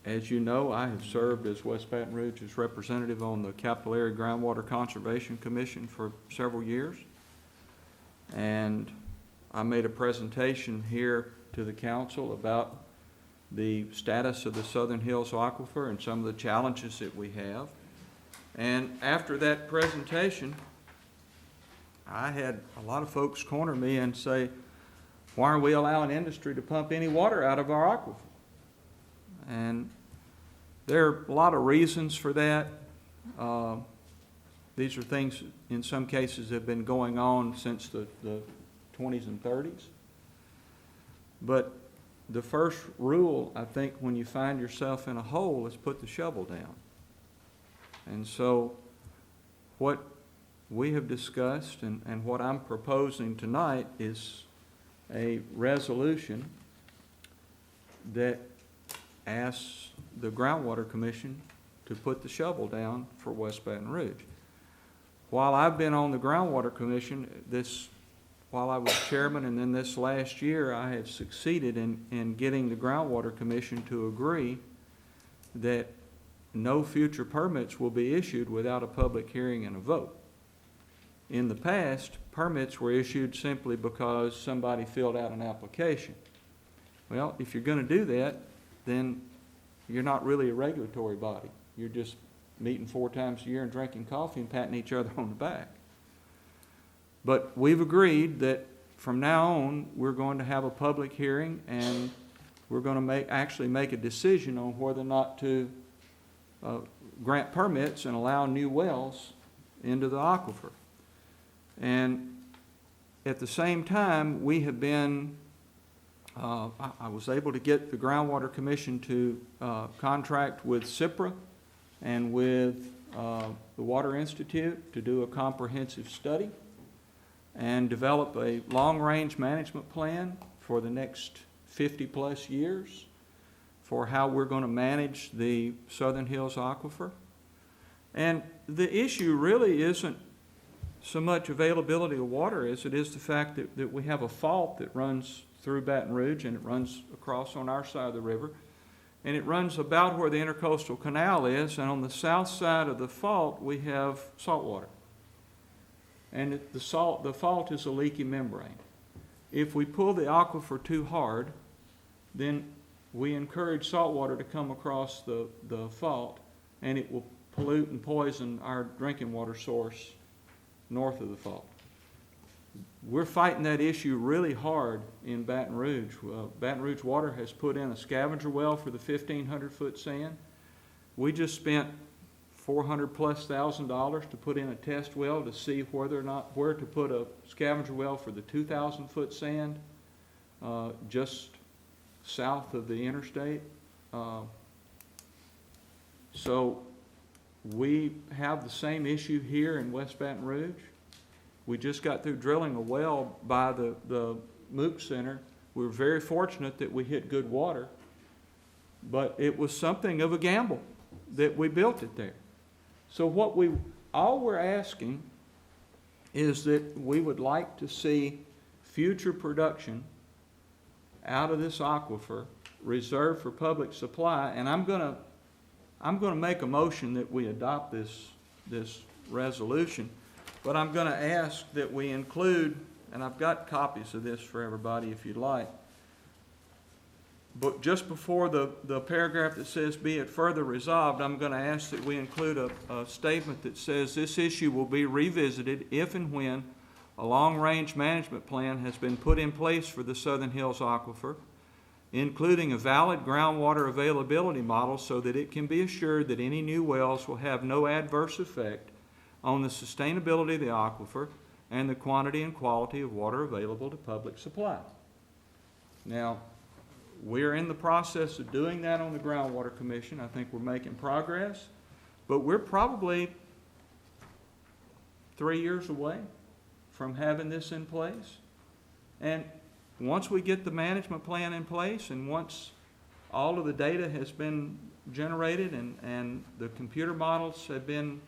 As you know, I have served as West Baton Rouge's representative on the Capital Area Groundwater Conservation Commission for several years. And I made a presentation here to the council about the status of the Southern Hills Aquifer and some of the challenges that we have. And after that presentation, I had a lot of folks corner me and say, why are we allowing industry to pump any water out of our aquifer? And there are a lot of reasons for that. These are things, in some cases, have been going on since the 20s and 30s. But the first rule, I think, when you find yourself in a hole is put the shovel down. And so what we have discussed and what I'm proposing tonight is a resolution that asks the Groundwater Commission to put the shovel down for West Baton Rouge. While I've been on the Groundwater Commission, while I was chairman and then this last year, I have succeeded in getting the Groundwater Commission to agree that no future permits will be issued without a public hearing and a vote. In the past, permits were issued simply because somebody filled out an application. Well, if you're going to do that, then you're not really a regulatory body. You're just meeting 4 times a year and drinking coffee and patting each other on the back. But we've agreed that from now on, we're going to have a public hearing and we're going to actually make a decision on whether or not to grant permits and allow new wells into the aquifer. And at the same time, we have been, I was able to get the Groundwater Commission to contract with CIPRA and with the Water Institute to do a comprehensive study and develop a long-range management plan for the next 50-plus years for how we're going to manage the Southern Hills Aquifer. And the issue really isn't so much availability of water as it is the fact that we have a fault that runs through Baton Rouge, and it runs across on our side of the river, and it runs about where the Intercoastal Canal is, and on the south side of the fault we have salt water. And the fault is a leaky membrane. If we pull the aquifer too hard, then we encourage salt water to come across the fault, and it will pollute and poison our drinking water source north of the fault. We're fighting that issue really hard in Baton Rouge. Baton Rouge Water has put in a scavenger well for the 1,500-foot sand. We just spent $400,000+ to put in a test well to see where to put a scavenger well for the 2,000-foot sand just south of the interstate. So we have the same issue here in West Baton Rouge. We just got through drilling a well by the Mook Center. We were very fortunate that we hit good water, but it was something of a gamble that we built it there. So all we're asking is that we would like to see future production out of this aquifer reserved for public supply, and I'm gonna make a motion that we adopt this resolution, but I'm gonna ask that we include, and I've got copies of this for everybody if you'd like, but just before the paragraph that says be it further resolved, I'm gonna ask that we include a statement that says this issue will be revisited if and when a long-range management plan has been put in place for the Southern Hills Aquifer, including a valid groundwater availability model so that it can be assured that any new wells will have no adverse effect on the sustainability of the aquifer and the quantity and quality of water available to public supply. Now, we're in the process of doing that on the Groundwater Commission. I think we're making progress, but we're probably 3 years away from having this in place. And once we get the management plan in place, and once all of the data has been generated and the computer models have been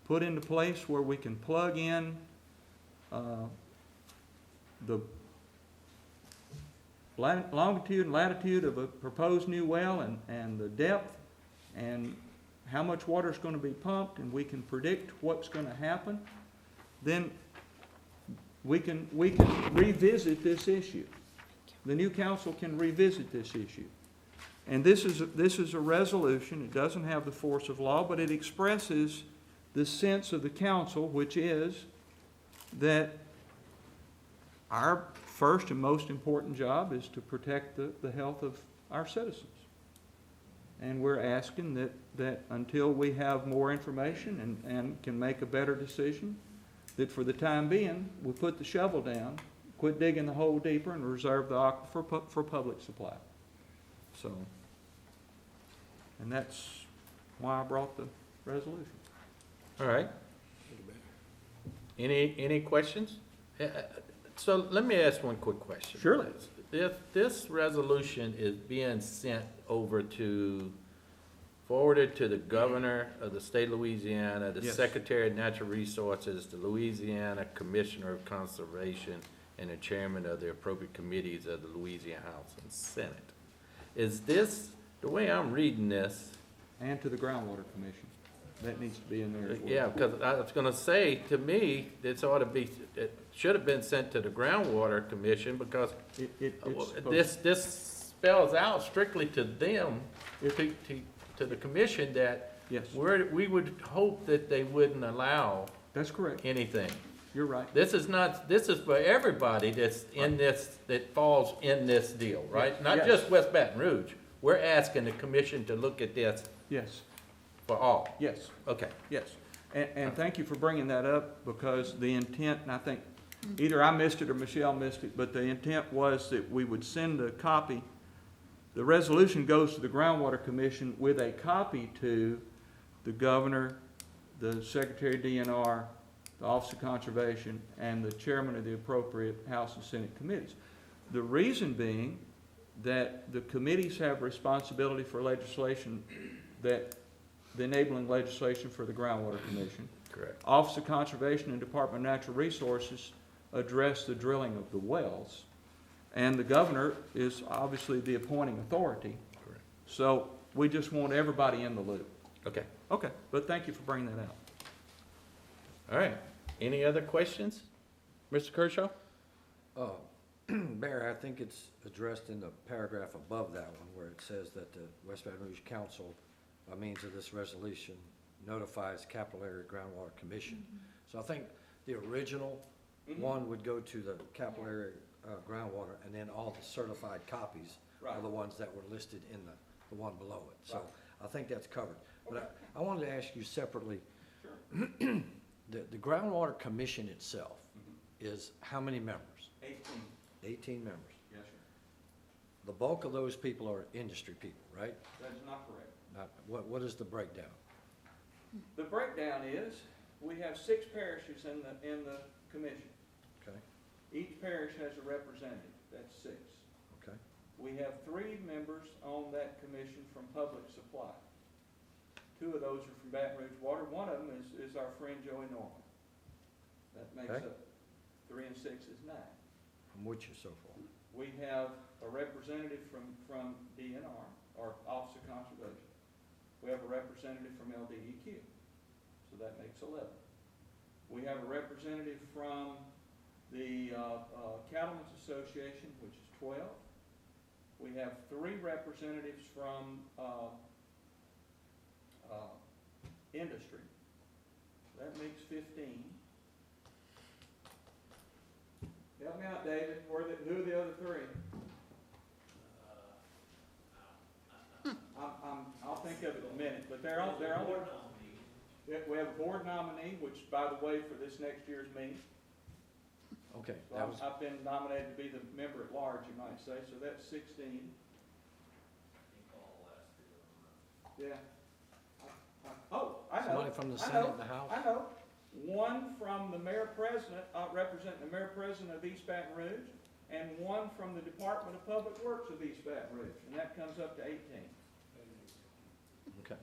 put into place where we can plug in the longitude and latitude of a proposed new well and the depth and how much water is going to be pumped, and we can predict what's going to happen, then we can revisit this issue. The new council can revisit this issue. And this is a resolution. It doesn't have the force of law, but it expresses the sense of the council, which is that our first and most important job is to protect the health of our citizens. And we're asking that until we have more information and can make a better decision, that for the time being, we put the shovel down, quit digging the hole deeper, and reserve the aquifer for public supply. So, and that's why I brought the resolution. All right. Any questions? So let me ask one quick question. Surely. If this resolution is being sent over forwarded to the governor of the state of Louisiana, the Yes. Secretary of Natural Resources, the Louisiana Commissioner of Conservation, and the chairman of the appropriate committees of the Louisiana House and Senate. Is this, the way I'm reading this, And to the Groundwater Commission. That needs to be in there as well. yeah, because I was gonna say, to me, it should have been sent to the Groundwater Commission, because It's supposed- this spells out strictly to them, to the commission, that Yes, we would hope that they wouldn't allow that's correct. anything. You're right. This is for everybody that's in this, that falls in this deal, right? Not Yes. just West Baton Rouge. We're asking the commission to look at this Yes, for all. yes. Okay. Yes, and thank you for bringing that up, because the intent, and I think either I missed it or Michelle missed it, but the intent was that we would send a copy. The resolution goes to the Groundwater Commission with a copy to the governor, the Secretary of DNR, the Office of Conservation, and the chairman of the appropriate House and Senate committees. The reason being that the committees have responsibility for legislation, that, the enabling legislation for the Groundwater Commission. Correct. Office of Conservation and Department of Natural Resources address the drilling of the wells. And the governor is obviously the appointing authority. Correct. So we just want everybody in the loop. Okay. Okay, but thank you for bringing that out. All right. Any other questions? Mr. Kershaw? Mayor, I think it's addressed in the paragraph above that one where it says that the West Baton Rouge Council, by means of this resolution, notifies Capital Area Groundwater Commission. So I think the original one would go to the Capital Area Groundwater, and then all the certified copies are the ones that were listed in the one below it. So I think that's covered. But I wanted to ask you separately, the Groundwater Commission itself is how many members? 18 members. Yes, sir. The bulk of those people are industry people, right? That is not correct. What is the breakdown? The breakdown is, we have 6 parishes in the commission. Okay, Each parish has a representative, that's 6. okay, We have 3 members on that commission from Public Supply. 2 of those are from Baton Rouge Water, one of them is our friend Joey Norman. That makes Okay. up 3 and 6 is 9. from which and so forth. We have a representative from DNR, or Office of Conservation. We have a representative from LDEQ, so that makes 11. We have a representative from the Cattlemen's Association, which is 12. We have 3 representatives from industry. That makes 15. Help me out, David. Who are the other 3? I'll think of it in a minute, but they're on. We have a board nominee, which, by the way, for this next year's meeting. Okay, So that was, I've been nominated to be the member at large, you might say, so that's 16. Yeah. Oh, I know. somebody from the I Senate know, and the House? I know. One from the mayor president, representing the mayor president of East Baton Rouge, and one from the Department of Public Works of East Baton Rouge, and that comes up to 18. Okay.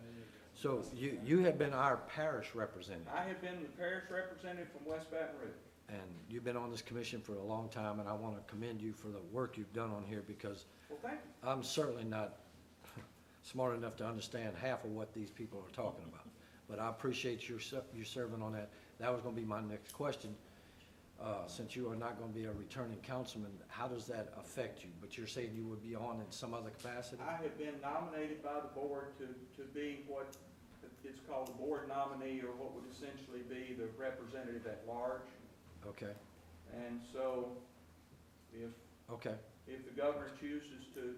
So you have been our parish representative, I have been the parish representative from West Baton Rouge. and you've been on this commission for a long time, and I want to commend you for the work you've done on here, because Well, thank you. I'm certainly not smart enough to understand half of what these people are talking about. But I appreciate you serving on that. That was going to be my next question. Since you are not going to be a returning councilman, how does that affect you? But you're saying you would be on in some other capacity? I have been nominated by the board to be what is called the board nominee, or what would essentially be the representative at large. Okay, And so if okay, the governor chooses to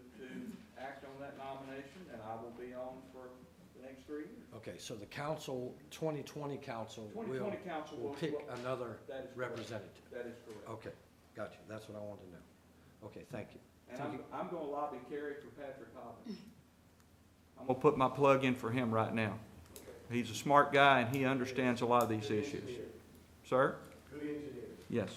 act on that nomination, then I will be on for the next 3 years. okay. So the council, 2020 council 2020 council will pick another That is correct. representative? That is correct. Okay, got you. That's what I wanted to know. Okay, thank you. And I'm gonna lobby Kerry for Patrick Hobbins. I'm gonna put my plug in for him right now. He's a smart guy, and he understands a lot of these issues. Sir? Good engineer. Yes.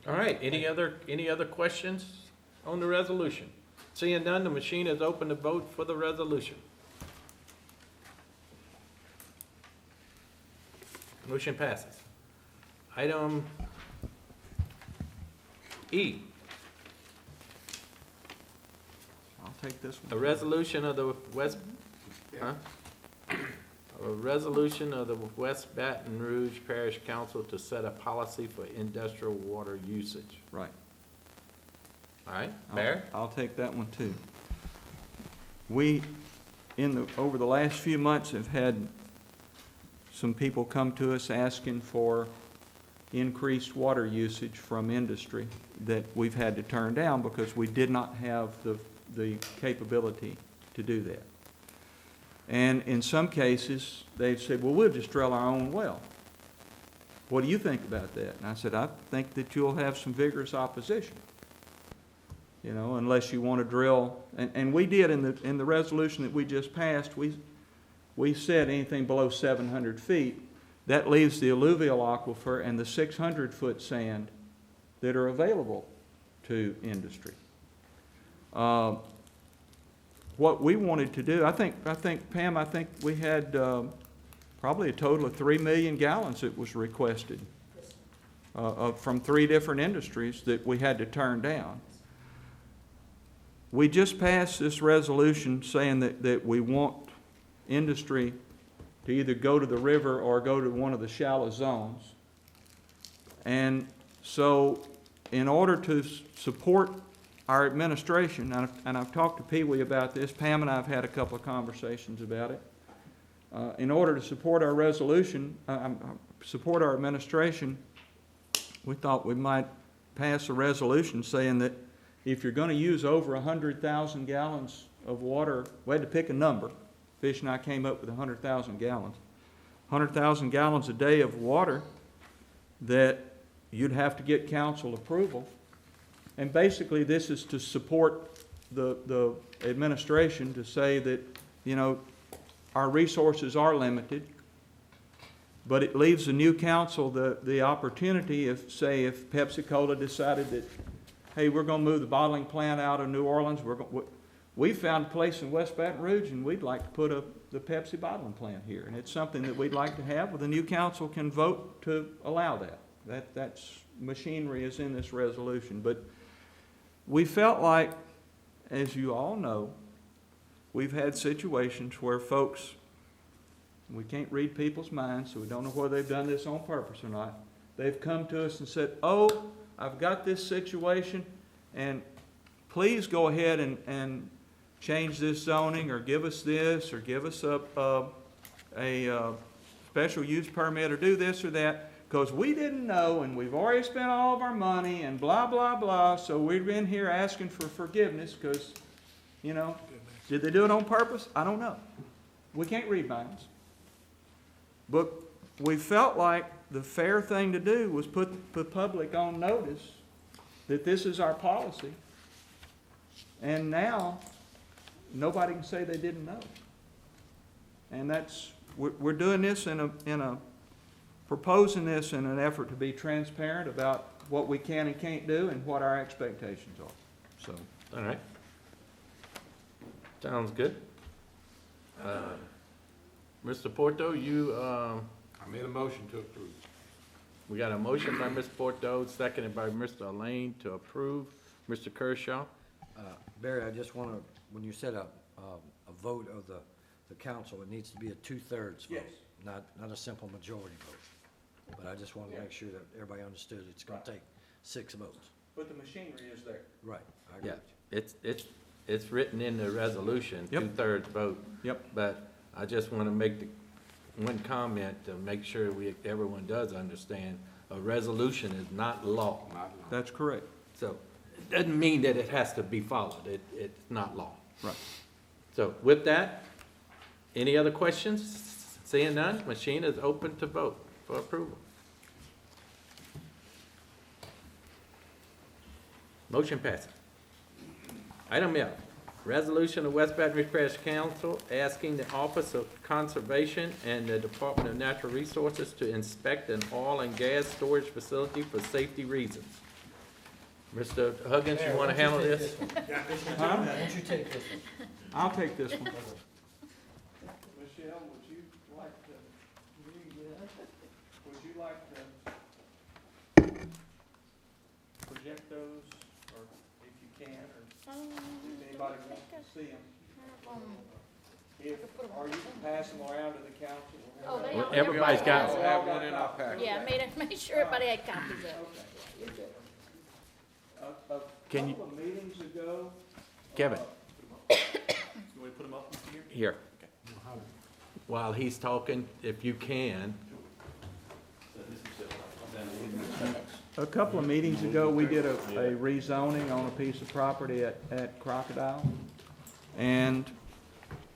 All right, any other questions on the resolution? Seeing none, the machine is open to vote for the resolution. Motion passes. Item E, I'll take this a one. resolution of the West, A resolution of the West Baton Rouge Parish Council to set a policy for industrial water usage. Right. All right, Mayor? I'll take that one too. We, over the last few months, have had some people come to us asking for increased water usage from industry that we've had to turn down because we did not have the capability to do that. And in some cases, they've said, well, we'll just drill our own well. What do you think about that? And I said, I think that you'll have some vigorous opposition. You know, unless you want to drill, and we did in the resolution that we just passed, we said anything below 700 feet. That leaves the alluvial aquifer and the 600-foot sand that are available to industry. What we wanted to do, I think, Pam, I think we had probably a total of 3 million gallons that was requested from 3 different industries that we had to turn down. We just passed this resolution saying that we want industry to either go to the river or go to one of the shallow zones. And so in order to support our administration, and I've talked to Pee Wee about this, Pam and I have had a couple of conversations about it. In order to support our resolution, support our administration, we thought we might pass a resolution saying that if you're going to use over 100,000 gallons of water, we had to pick a number. Fish and I came up with 100,000 gallons. 100,000 gallons a day of water that you'd have to get council approval. And basically, this is to support the administration to say that, you know, our resources are limited, but it leaves the new council the opportunity if Pepsi-Cola decided that, hey, we're going to move the bottling plant out of New Orleans, we found a place in West Baton Rouge and we'd like to put the Pepsi bottling plant here. And it's something that we'd like to have, well, the new council can vote to allow that. That's machinery is in this resolution. But we felt like, as you all know, we've had situations where folks, we can't read people's minds, so we don't know whether they've done this on purpose or not. They've come to us and said, oh, I've got this situation, and please go ahead and change this zoning, or give us this, or give us a special use permit, or do this or that, because we didn't know, and we've already spent all of our money, and blah, blah, blah, so we've been here asking for forgiveness, because, you know, did they do it on purpose? I don't know. We can't read minds. But we felt like the fair thing to do was put the public on notice that this is our policy. And now, nobody can say they didn't know. And we're doing this proposing this in an effort to be transparent about what we can and can't do and what our expectations are. So, All right. Sounds good. Mr. Porto, I made a motion to approve. we got a motion by Mr. Porto, seconded by Mr. Lane to approve. Mr. Kershaw? Barry, I just want to, when you said a vote of the council, it needs to be a 2/3 vote. Yes. Not a simple majority vote. But I just wanted to make sure that everybody understood it's going to take 6 votes. but the machinery is there. Right, I agree. Yeah, it's written in the resolution, Yep. 2/3 vote. Yep. But I just want to make one comment to make sure everyone does understand, a resolution is not law. That's correct. So, it doesn't mean that it has to be followed, it's not law. Right. So with that, any other questions? Seeing none, machine is open to vote for approval. Motion passes. Item F, resolution of West Baton Rouge Parish Council asking the Office of Conservation and the Department of Natural Resources to inspect an oil and gas storage facility for safety reasons. Mr. Huggins, you want to handle this? Huh? Why don't you take this one? I'll take this one. Michelle, would you like to project those, or if you can, or if anybody wants to see them? Or you can pass them around to the council. Oh, they Well, all. everybody's got We all got copies. Yeah, made sure everybody had copies of it. A Can you- couple of meetings ago. Kevin, You want to put them up here? here. While he's talking, if you can, A couple of meetings ago, we did a rezoning on a piece of property at Crocodile. And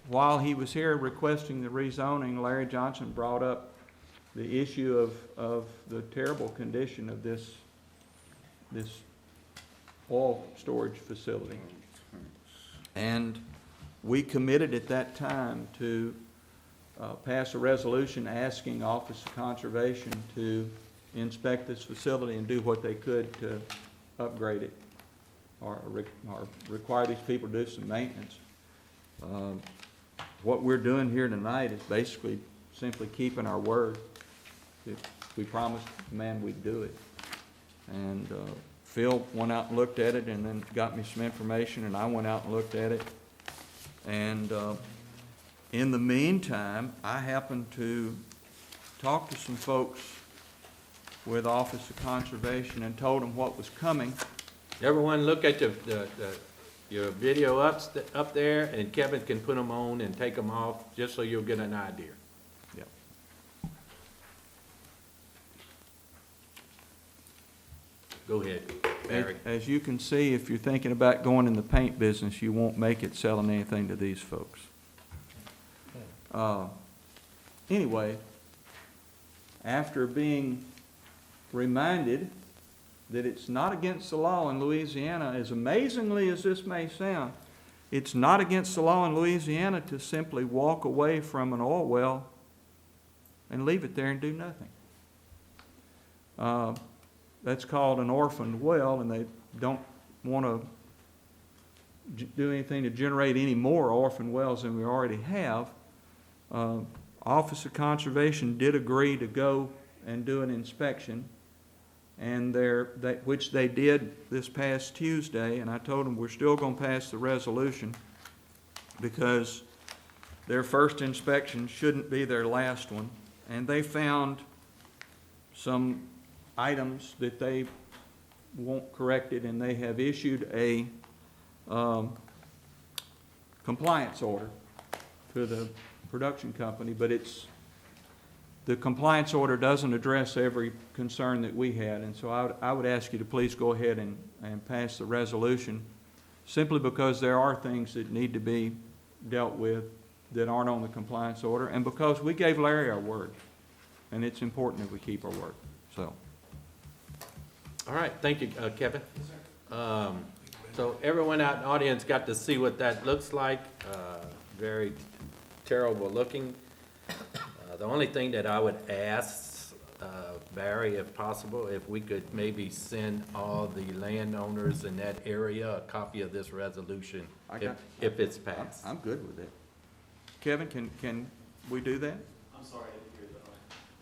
while he was here requesting the rezoning, Larry Johnson brought up the issue of the terrible condition of this oil storage facility. And we committed at that time to pass a resolution asking Office of Conservation to inspect this facility and do what they could to upgrade it. or require these people to do some maintenance. What we're doing here tonight is basically simply keeping our word. If we promised the man we'd do it. And Phil went out and looked at it and then got me some information, and I went out and looked at it. And in the meantime, I happened to talk to some folks with Office of Conservation and told them what was coming. Everyone look at your video up there, and Kevin can put them on and take them off, just so you'll get an idea. Yep. Go ahead, Barry. As you can see, if you're thinking about going in the paint business, you won't make it selling anything to these folks. Anyway, after being reminded that it's not against the law in Louisiana, as amazingly as this may sound, it's not against the law in Louisiana to simply walk away from an oil well and leave it there and do nothing. That's called an orphaned well, and they don't want to do anything to generate any more orphaned wells than we already have. Office of Conservation did agree to go and do an inspection, and which they did this past Tuesday, and I told them we're still going to pass the resolution because their first inspection shouldn't be their last one, and they found some items that they want corrected, and they have issued a compliance order to the production company, but the compliance order doesn't address every concern that we had, and so I would ask you to please go ahead and pass the resolution, simply because there are things that need to be dealt with that aren't on the compliance order, and because we gave Larry our word, and it's important that we keep our word. So. All right, thank you, Kevin. So everyone out in the audience got to see what that looks like. Very terrible looking. The only thing that I would ask, Barry, if possible, if we could maybe send all the landowners in that area a copy of this resolution, if it's passed. I'm good with it. Kevin, can we do that? I'm sorry, I didn't hear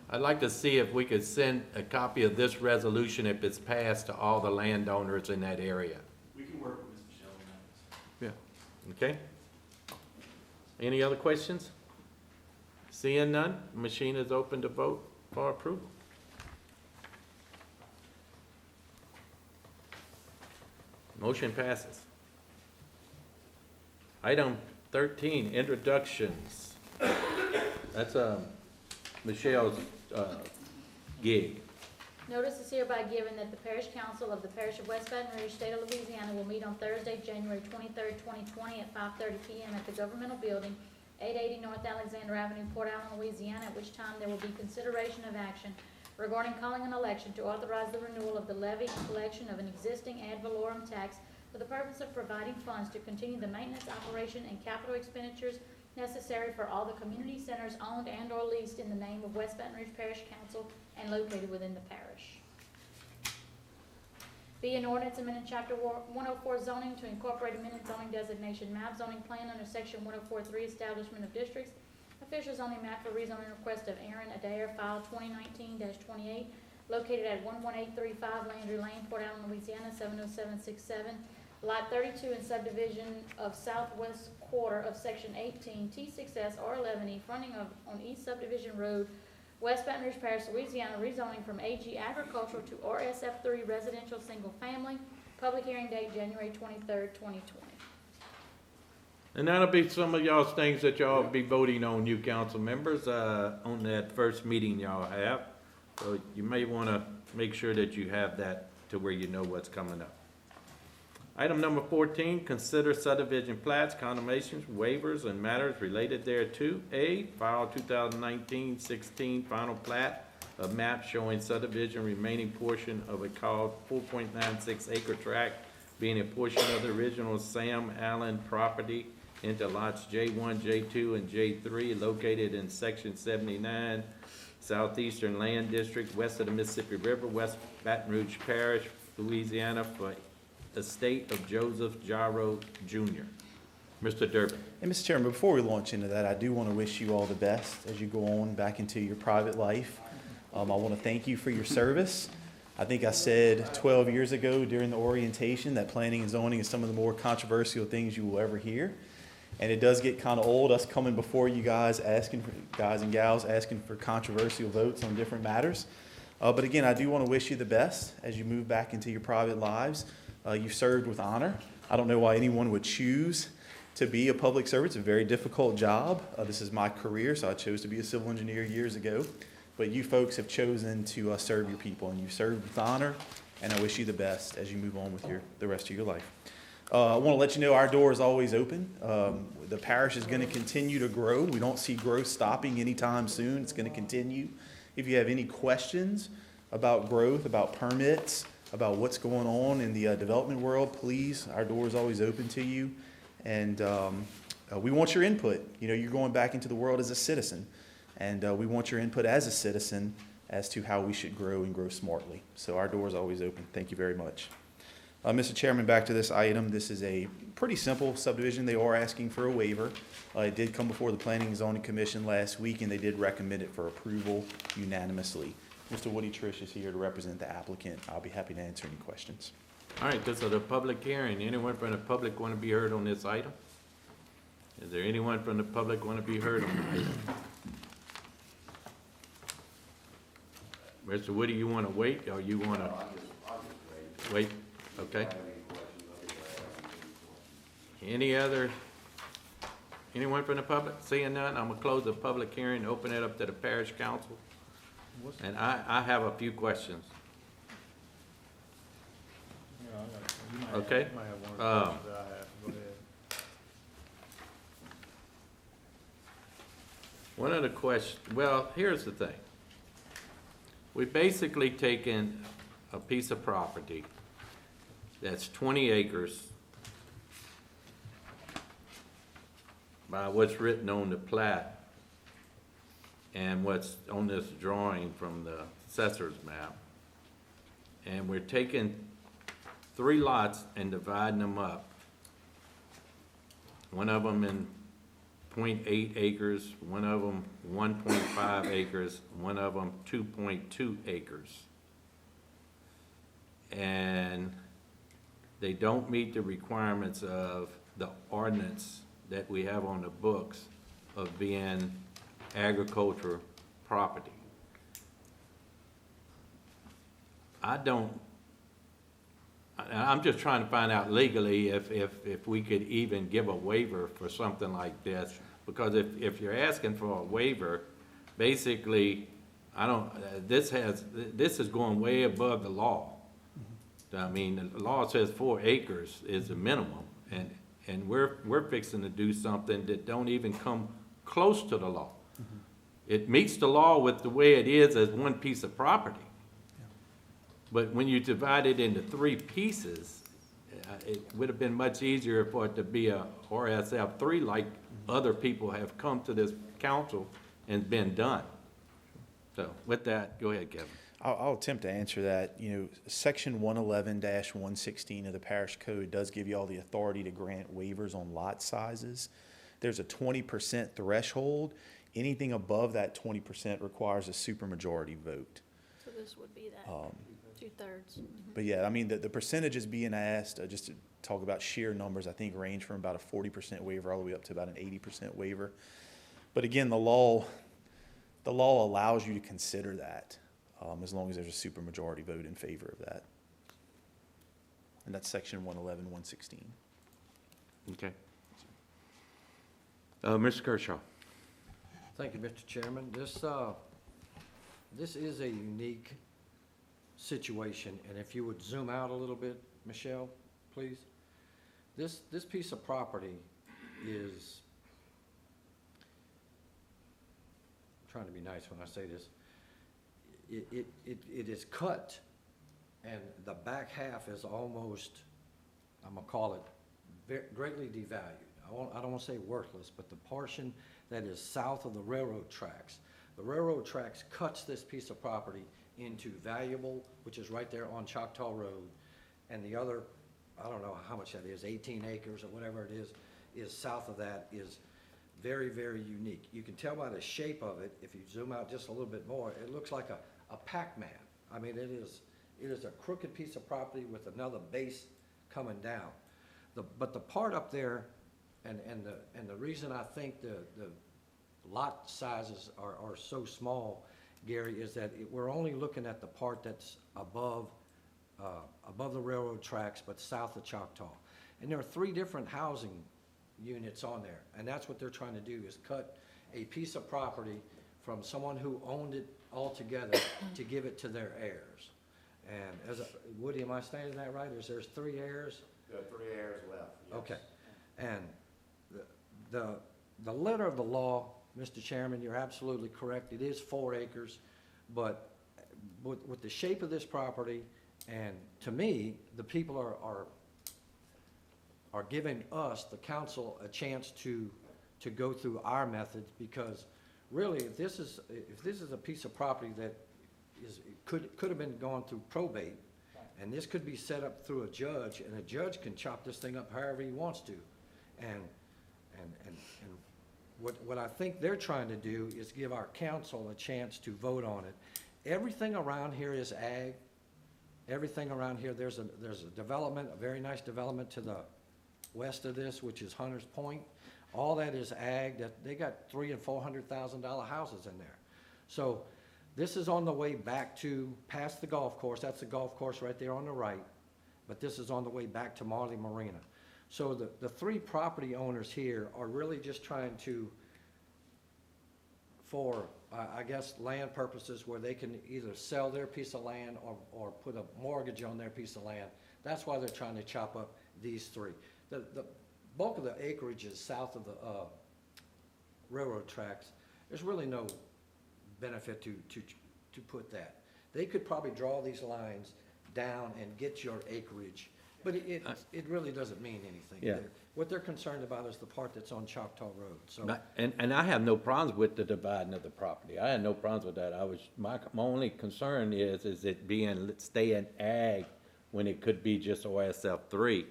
that. I'd like to see if we could send a copy of this resolution, if it's passed, to all the landowners in that area. We can work with Ms. Michelle on that. Yeah. Okay? Any other questions? Seeing none, machine is open to vote for approval. Motion passes. Item 13, introductions. That's Michelle's gig. Notice is hereby given that the Parish Council of the Parish of West Baton Rouge, State of Louisiana, will meet on Thursday, January 23rd, 2020 at 5:30 p.m. at the Governmental Building, 880 North Alexander Avenue, Port Allen, Louisiana, at which time there will be consideration of action regarding calling an election to authorize the renewal of the levy and collection of an existing ad valorem tax for the purpose of providing funds to continue the maintenance, operation, and capital expenditures necessary for all the community centers owned and or leased in the name of West Baton Rouge Parish Council and located within the parish. Be an ordinance amending Chapter 104 zoning to incorporate amended zoning designation map zoning plan under Section 104.3 Establishment of Districts. Official zoning map for rezoning request of Aaron Adair, file 2019-28, located at 11835 Landry Lane, Port Allen, Louisiana, 70767. Lot 32 in subdivision of southwest quarter of Section 18, T6S R11E, fronting on East Subdivision Road, West Baton Rouge Parish, Louisiana, rezoning from AG Agricultural to RSF3 Residential Single Family. Public hearing date January 23rd, 2020. And that'll be some of y'all's things that y'all be voting on, you council members, on that first meeting y'all have. So you may want to make sure that you have that to where you know what's coming up. Item number 14, consider subdivision plats, condemnations, waivers, and matters related thereto. A, file 2019-16 final plat of map showing subdivision remaining portion of a called 4.96 acre tract being a portion of the original Sam Allen property into lots J1, J2, and J3 located in section 79, Southeastern Land District, west of the Mississippi River, West Baton Rouge Parish, Louisiana, for estate of Joseph Gyro Jr. Mr. Durbin. And Mr. Chairman, before we launch into that, I do want to wish you all the best as you go on back into your private life. I want to thank you for your service. I think I said 12 years ago during the orientation that planning and zoning is some of the more controversial things you will ever hear. And it does get kind of old, us coming before you guys, guys and gals, asking for controversial votes on different matters. But again, I do want to wish you the best as you move back into your private lives. You've served with honor. I don't know why anyone would choose to be a public servant. It's a very difficult job. This is my career, so I chose to be a civil engineer years ago. But you folks have chosen to serve your people, and you've served with honor, and I wish you the best as you move on with the rest of your life. I want to let you know our door is always open. The parish is going to continue to grow. We don't see growth stopping anytime soon. It's going to continue. If you have any questions about growth, about permits, about what's going on in the development world, please, our door is always open to you. And we want your input. You know, you're going back into the world as a citizen, and we want your input as a citizen as to how we should grow and grow smartly. So our door is always open. Thank you very much. Mr. Chairman, back to this item. This is a pretty simple subdivision. They are asking for a waiver. It did come before the Planning and Zoning Commission last week, and they did recommend it for approval unanimously. Mr. Woody Trish is here to represent the applicant. I'll be happy to answer any questions. All right, this is a public hearing. Anyone from the public want to be heard on this item? Is there anyone from the public want to be heard on the item? Mr. Woody, you want to wait, or you want to wait? Okay. Anyone from the public? Seeing none, I'm gonna close the public hearing, open it up to the parish council. And I have a few questions. Okay. One of the questions, well, here's the thing. We've basically taken a piece of property that's 20 acres by what's written on the plat and what's on this drawing from the assessor's map. And we're taking 3 lots and dividing them up. One of them in 0.8 acres, one of them 1.5 acres, one of them 2.2 acres. And they don't meet the requirements of the ordinance that we have on the books of being agricultural property. I'm just trying to find out legally if we could even give a waiver for something like this. Because if you're asking for a waiver, basically, this is going way above the law. I mean, the law says 4 acres is the minimum, and we're fixing to do something that don't even come close to the law. It meets the law with the way it is as one piece of property. But when you divide it into 3 pieces, it would have been much easier for it to be a RSF 3 like other people have come to this council and been done. So with that, go ahead, Kevin. I'll attempt to answer that. You know, Section 111-116 of the Parish Code does give you all the authority to grant waivers on lot sizes. There's a 20% threshold. Anything above that 20% requires a supermajority vote. So this would be that, 2/3. But yeah, I mean, the percentages being asked, just to talk about sheer numbers, I think range from about a 40% waiver all the way up to about an 80% waiver. But again, the law allows you to consider that. As long as there's a supermajority vote in favor of that. And that's Section 111-116. Okay. Mr. Kershaw. Thank you, Mr. Chairman. This is a unique situation, and if you would zoom out a little bit, Michelle, please. This piece of property is, I'm trying to be nice when I say this, it is cut, and the back half is almost, I'm gonna call it greatly devalued. I don't wanna say worthless, but the portion that is south of the railroad tracks, the railroad tracks cuts this piece of property into valuable, which is right there on Choctaw Road, and the other I don't know how much that is, 18 acres or whatever it is south of that is very, very unique. You can tell by the shape of it, if you zoom out just a little bit more, it looks like a Pac-Man. I mean, it is a crooked piece of property with another base coming down. But the part up there, and the reason I think the lot sizes are so small, Gary, is that we're only looking at the part that's above the railroad tracks, but south of Choctaw. And there are 3 different housing units on there, and that's what they're trying to do, is cut a piece of property from someone who owned it altogether to give it to their heirs. And Woody, am I stating that right? There's 3 heirs? There are 3 heirs left. Yes. Okay. And the letter of the law, Mr. Chairman, you're absolutely correct. It is 4 acres, but with the shape of this property, and to me, the people are giving us, the council, a chance to go through our methods, because really, if this is a piece of property that could have been going through probate, and this could be set up through a judge, and a judge can chop this thing up however he wants to. And what I think they're trying to do is give our council a chance to vote on it. Everything around here is ag. Everything around here, there's a development, a very nice development to the west of this, which is Hunters Point. All that is ag. That they got $300,000 and $400,000 houses in there. So this is on the way back to past the golf course. That's the golf course right there on the right. But this is on the way back to Marley Marina. So the 3 property owners here are really just trying to, for, I guess, land purposes where they can either sell their piece of land or put a mortgage on their piece of land. That's why they're trying to chop up these 3. The bulk of the acreage is south of the railroad tracks. There's really no benefit to put that. They could probably draw these lines down and get your acreage, but it really doesn't mean anything. Yeah. What they're concerned about is the part that's on Choctaw Road, so. And I have no problems with the dividing of the property. I had no problems with that. My only concern is it staying ag when it could be just OSF 3.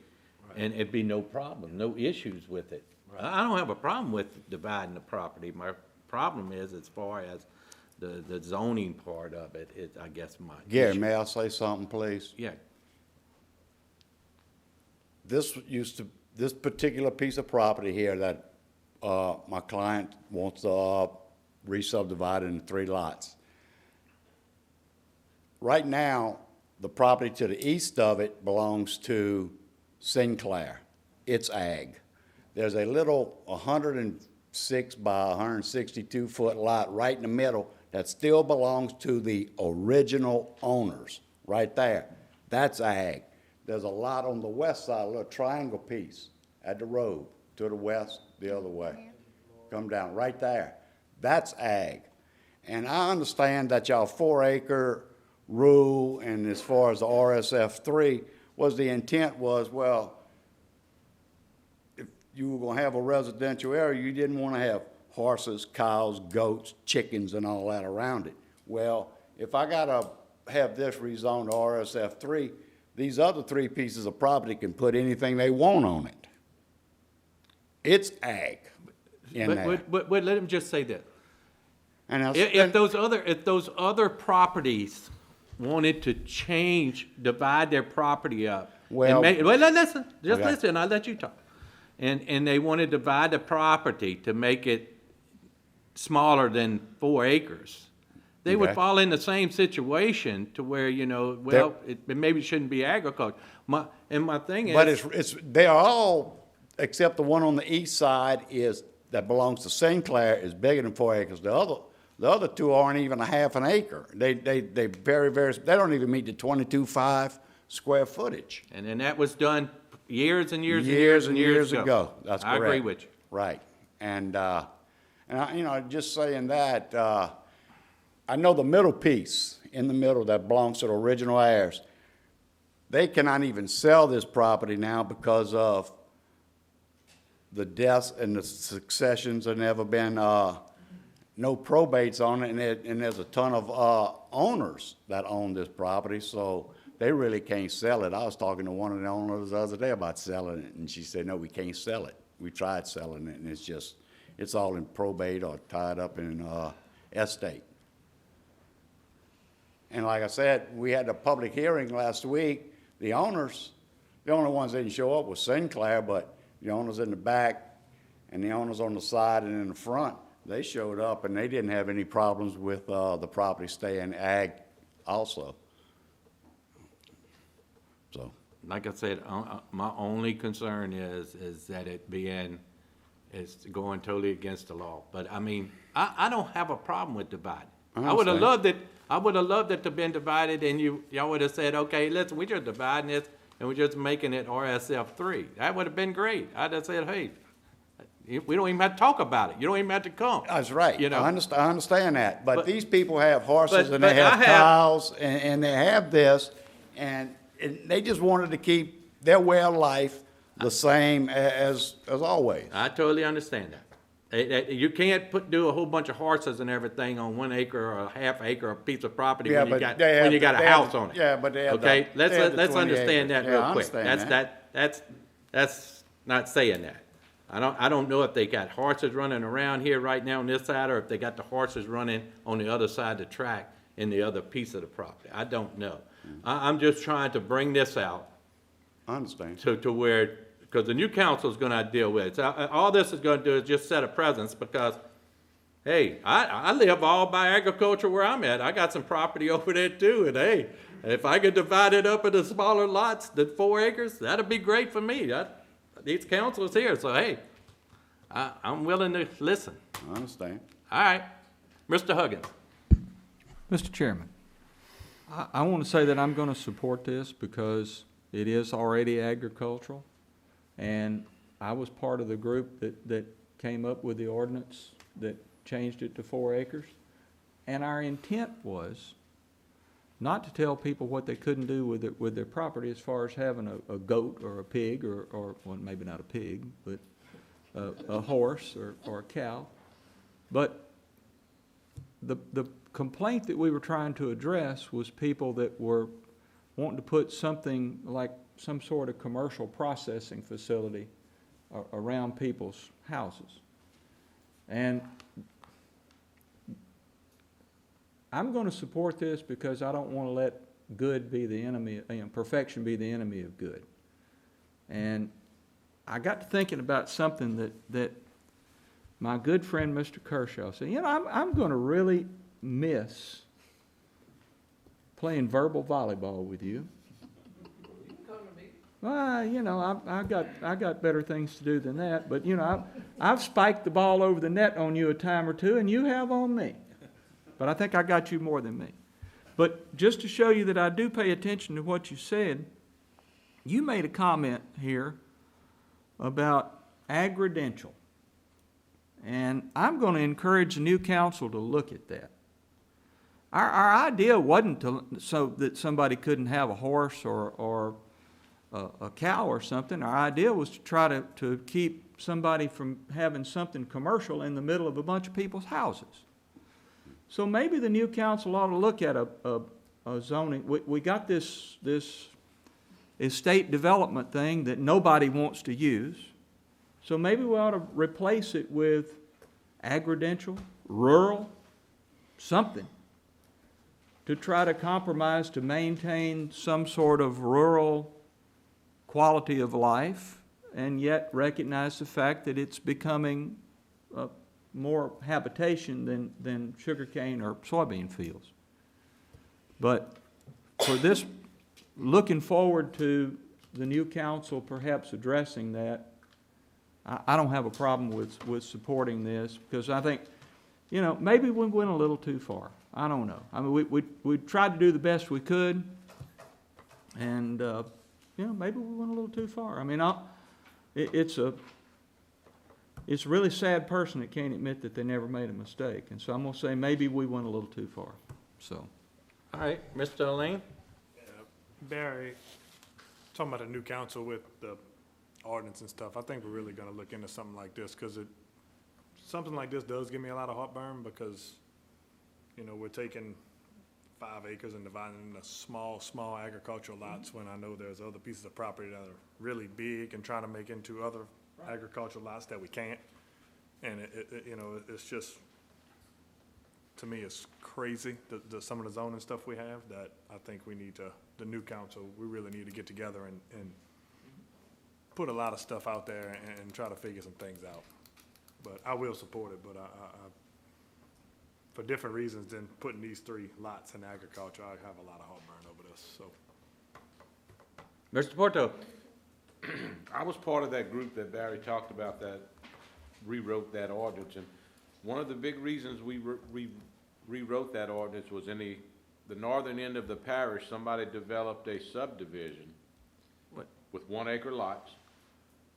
And it'd be no problem, no issues with it. Right. I don't have a problem with dividing the property. My problem is as far as the zoning part of it, I guess my Gary, issue. may I say something, please? Yeah. This particular piece of property here that my client wants to re-subdivide into 3 lots. Right now, the property to the east of it belongs to Sinclair. It's ag. There's a little 106 by 162 foot lot right in the middle that still belongs to the original owners, right there. That's ag. There's a lot on the west side, a little triangle piece at the road, to the west, the other way. Come down, right there. That's ag. And I understand that y'all 4-acre rule, and as far as the RSF 3, the intent was, well, if you were gonna have a residential area, you didn't wanna have horses, cows, goats, chickens, and all that around it. Well, if I gotta have this rezoned to RSF 3, these other 3 pieces of property can put anything they want on it. It's ag in there. But let him just say this. And If those other properties wanted to divide their property up. Well, listen, just okay. listen, I'll let you talk. And they want to divide the property to make it smaller than 4 acres. They would Okay. fall in the same situation to where, it maybe shouldn't be agriculture. My thing is. But they are all, except the one on the east side that belongs to Sinclair is bigger than 4 acres. The other 2 aren't even a half an acre. They very, very, they don't even meet the 22.5 square footage. And then that was done years and years ago. That's correct. I agree with you. Right. And just saying that, I know the middle piece in the middle that belongs to the original heirs, they cannot even sell this property now because of the deaths and the successions. There never been no probates on it, and there's a ton of owners that own this property, so they really can't sell it. I was talking to one of the owners the other day about selling it, and she said, no, we can't sell it. We tried selling it, and it's all in probate or tied up in, estate. And like I said, we had a public hearing last week. The owners, the only ones that didn't show up was Sinclair, but the owners in the back and the owners on the side and in the front, they showed up, and they didn't have any problems with, the property staying ag also. So, Like I said, my only concern is that it's going totally against the law. But I mean, I don't have a problem with dividing. I would have loved it to been divided, and y'all would have said, okay, listen, we're just dividing this and we're just making it RSF 3. That would have been great. I'd have said, hey, we don't even have to talk about it. You don't even have to come. that's right. You know? I understand that. But these people have horses but and they I have have- cows and they have this, and they just wanted to keep their way of life the same as always. I totally understand that. You can't do a whole bunch of horses and everything on 1 acre or a half acre, a piece of property Yeah, when you but got, they have when you got a they have house on it. yeah, but they have Okay, the- they have the let's 20 understand acres. that Yeah, I real quick. understand That's not saying that. I don't know if they got horses running around here right now on this side, or if they got the horses running on the other side of the track in the other piece of the property. I don't know. I'm just trying to bring this out I understand. to where, because the new council is gonna deal with it. So all this is gonna do is just set a precedence, because, hey, I live all by agriculture where I'm at. I got some property over there too, and hey, if I could divide it up into smaller lots than 4 acres, that'd be great for me. These councilors here, so hey, I'm willing to listen. I understand. All right, Mr. Huggins. Mr. Chairman, I want to say that I'm going to support this because it is already agricultural, and I was part of the group that came up with the ordinance that changed it to 4 acres. And our intent was not to tell people what they couldn't do with their property as far as having a goat or a pig or well, maybe not a pig, but a horse or a cow. But the complaint that we were trying to address was people that were wanting to put something like some sort of commercial processing facility around people's houses. And I'm going to support this because I don't want to let good be the enemy, perfection be the enemy of good. And I got to thinking about something that my good friend Mr. Kershaw said. You know, I'm going to really miss playing verbal volleyball with you. Well, you know, I got better things to do than that. But you know, I've spiked the ball over the net on you a time or two, and you have on me. But I think I got you more than me. But just to show you that I do pay attention to what you said, you made a comment here about agridential. And I'm going to encourage the new council to look at that. Our idea wasn't so that somebody couldn't have a horse or a cow or something. Our idea was to try to keep somebody from having something commercial in the middle of a bunch of people's houses. So maybe the new council ought to look at a zoning. We got this estate development thing that nobody wants to use. So maybe we ought to replace it with agridential, rural, something, to try to compromise to maintain some sort of rural quality of life, and yet recognize the fact that it's becoming more habitation than sugarcane or soybean fields. But for this, looking forward to the new council perhaps addressing that, I don't have a problem with supporting this, because I think, you know, maybe we went a little too far. I don't know. I mean, we tried to do the best we could, and you know, maybe we went a little too far. I mean, it's a really sad person that can't admit that they never made a mistake, and so I'm going to say maybe we went a little too far. So, All right, Mr. Lane? Barry, talking about a new council with the ordinance and stuff, I think we're really gonna look into something like this, because something like this does give me a lot of heartburn, because, you know, we're taking 5 acres and dividing it into small agricultural lots when I know there's other pieces of property that are really big and trying to make into other agricultural lots that we can't. And you know, it's just, to me, it's crazy, some of the zoning stuff we have, that I think we need to, the new council, we really need to get together and put a lot of stuff out there and try to figure some things out. But I will support it, but I for different reasons than putting these 3 lots in agriculture, I have a lot of heartburn over this, so. Mr. Porto? I was part of that group that Barry talked about that rewrote that ordinance, and one of the big reasons we rewrote that ordinance was in the northern end of the parish, somebody developed a subdivision with 1 acre lots.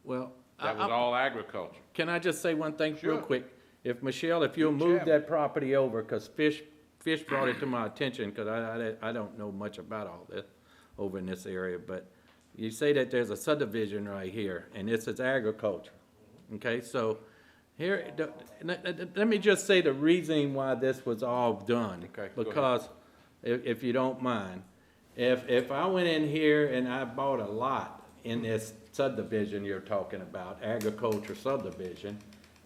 Well, That was all agriculture. Can I just say one thing real Sure. quick? If, Michelle, if you'll move that property over, because Fish brought it to my attention, because I don't know much about all this over in this area, but you say that there's a subdivision right here, and this is agriculture, okay? So here, let me just say the reasoning why this was all done. Okay, go ahead. Because, if you don't mind, if I went in here and I bought a lot in this subdivision you're talking about, agriculture subdivision,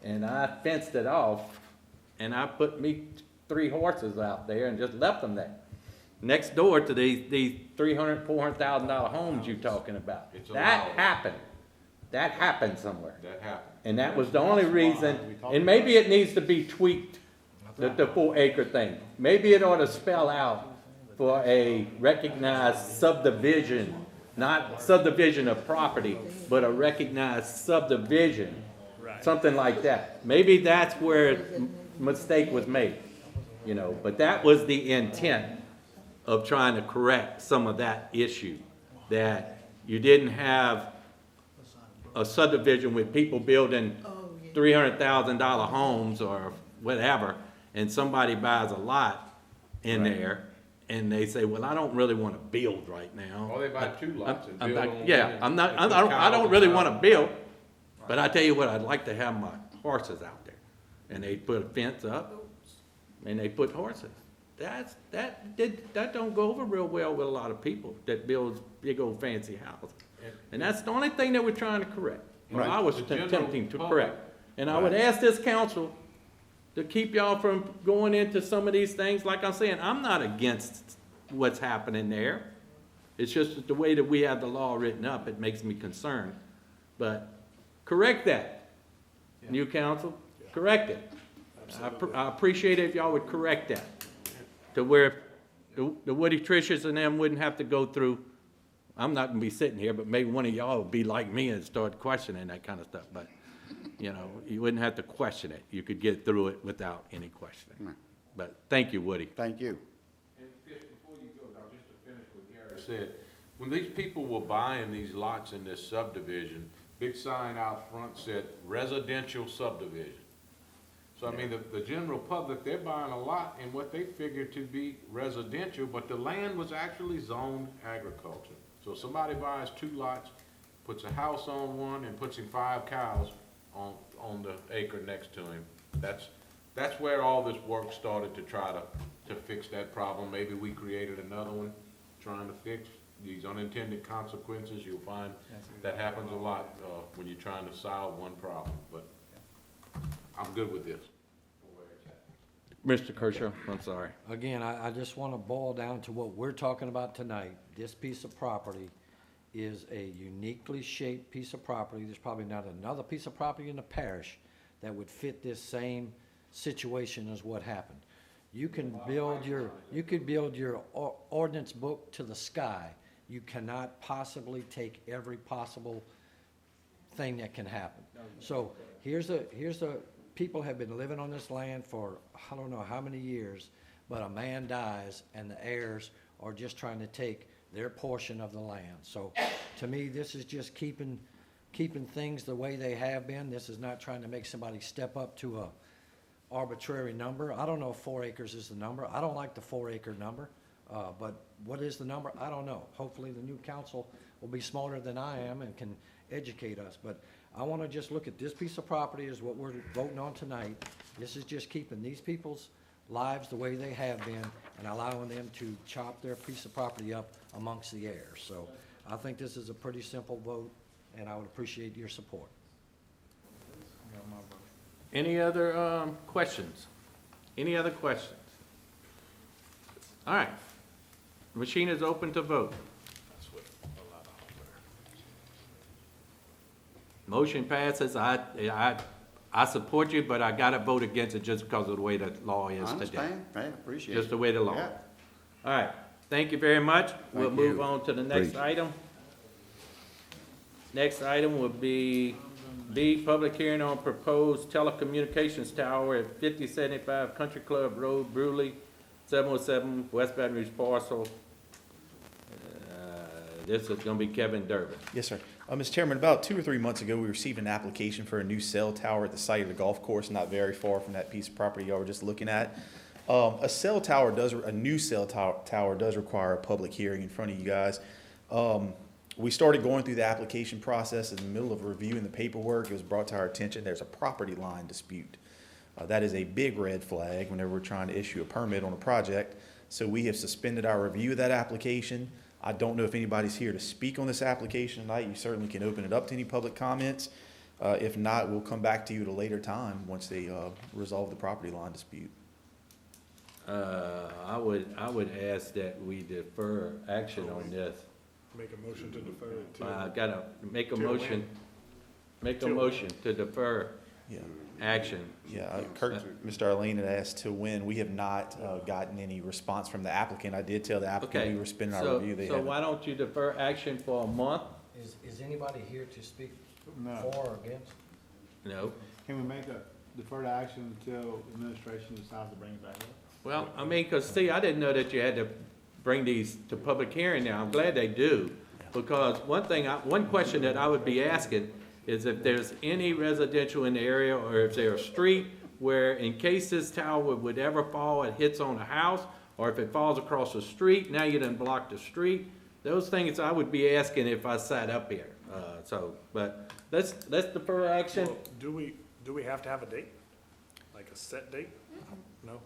and I fenced it off, and I put me 3 horses out there and just left them there, next door to these $300,000, $400,000 homes you're talking about. It's That allowed. happened. That happened somewhere. That happened. And that was the only reason, and maybe it needs to be tweaked, the 4 acre thing. Maybe it ought to spell out for a recognized subdivision, not subdivision of property, but a recognized subdivision, something like that. Maybe that's where mistake was made, you know, but that was the intent of trying to correct some of that issue, that you didn't have a subdivision with people building $300,000 homes or whatever, and somebody buys a lot in there, and they say, well, I don't really want to build right now. Or they buy 2 lots and I'm build not- on Yeah, one I'm not, and I put don't, I cows don't and really cows. want to build, but I tell you what, I'd like to have my horses out there. And they put a fence up, and they put horses. That don't go over real well with a lot of people that builds big old fancy houses. And that's the only thing that we're trying to correct, or I was The general attempting to public- correct. And I would ask this council to keep y'all from going into some of these things. Like I'm saying, I'm not against what's happening there. It's just that the way that we have the law written up, it makes me concerned. But correct that, new council, correct it. I appreciate it if y'all would correct that, to where the Woody Trishas and them wouldn't have to go through. I'm not gonna be sitting here, but maybe one of y'all would be like me and start questioning that kind of stuff, but, you know, you wouldn't have to question it. You could get through it without any questioning. But thank you, Woody. Thank you. And Fish, before you go, now just to finish what Gary said, when these people were buying these lots in this subdivision, big sign out front said residential subdivision. So I mean, the general public, they're buying a lot in what they figured to be residential, but the land was actually zoned agriculture. So somebody buys 2 lots, puts a house on one, and puts him 5 cows on the acre next to him. That's where all this work started to try to fix that problem. Maybe we created another one trying to fix these unintended consequences. You'll find that happens a lot when you're trying to solve one problem, but I'm good with this. Mr. Kershaw, I'm sorry. Again, I just want to boil down to what we're talking about tonight. This piece of property is a uniquely shaped piece of property. There's probably not another piece of property in the parish that would fit this same situation as what happened. You can build your ordinance book to the sky. You cannot possibly take every possible thing that can happen. So here's a people have been living on this land for I don't know how many years, but a man dies and the heirs are just trying to take their portion of the land. So to me, this is just keeping things the way they have been. This is not trying to make somebody step up to a arbitrary number. I don't know if 4 acres is the number. I don't like the 4 acre number, but what is the number? I don't know. Hopefully the new council will be smarter than I am and can educate us. But I want to just look at this piece of property as what we're voting on tonight. This is just keeping these people's lives the way they have been and allowing them to chop their piece of property up amongst the heirs. So I think this is a pretty simple vote, and I would appreciate your support. Any other questions? Any other questions? All right. Machine is open to vote. Motion passes. I support you, but I gotta vote against it just because of the way the law is today. I understand, I appreciate it. Just the way the law. Yeah. All right. Thank you very much. We'll Thank move you. on to the next Appreciate item. Next item will be B, public hearing on proposed telecommunications tower at 5075 Country Club Road, Brewley, 707 West Baton Rouge parcel. This is gonna be Kevin Durbin. Yes, sir. Mr. Chairman, about 2 or 3 months ago, we received an application for a new cell tower at the site of the golf course, not very far from that piece of property y'all were just looking at. A new cell tower does require a public hearing in front of you guys. We started going through the application process. In the middle of reviewing the paperwork, it was brought to our attention there's a property line dispute. That is a big red flag whenever we're trying to issue a permit on a project. So we have suspended our review of that application. I don't know if anybody's here to speak on this application tonight. You certainly can open it up to any public comments. If not, we'll come back to you at a later time once they resolve the property line dispute. I would ask that we defer action on this. Make a motion to defer it to. I gotta make a Till when? motion Till motion to defer Yeah. action. Yeah, Mr. Arlene had asked to when. We have not gotten any response from the applicant. I did tell the applicant Okay, we were spending our so, review. They so haven't. why don't you defer action for a month? Is anybody here to speak No. for or against? No. Can we make a deferred action until administration decides to bring it back up? Well, I mean, cause see, I didn't know that you had to bring these to public hearing now. I'm glad they do. Because one question that I would be asking is if there's any residential in the area or if there's a street where in case this tower would ever fall, it hits on a house, or if it falls across the street, now you done blocked the street. Those things I would be asking if I sat up here. But let's defer action. Well, do we have to have a date? Like a set date? No?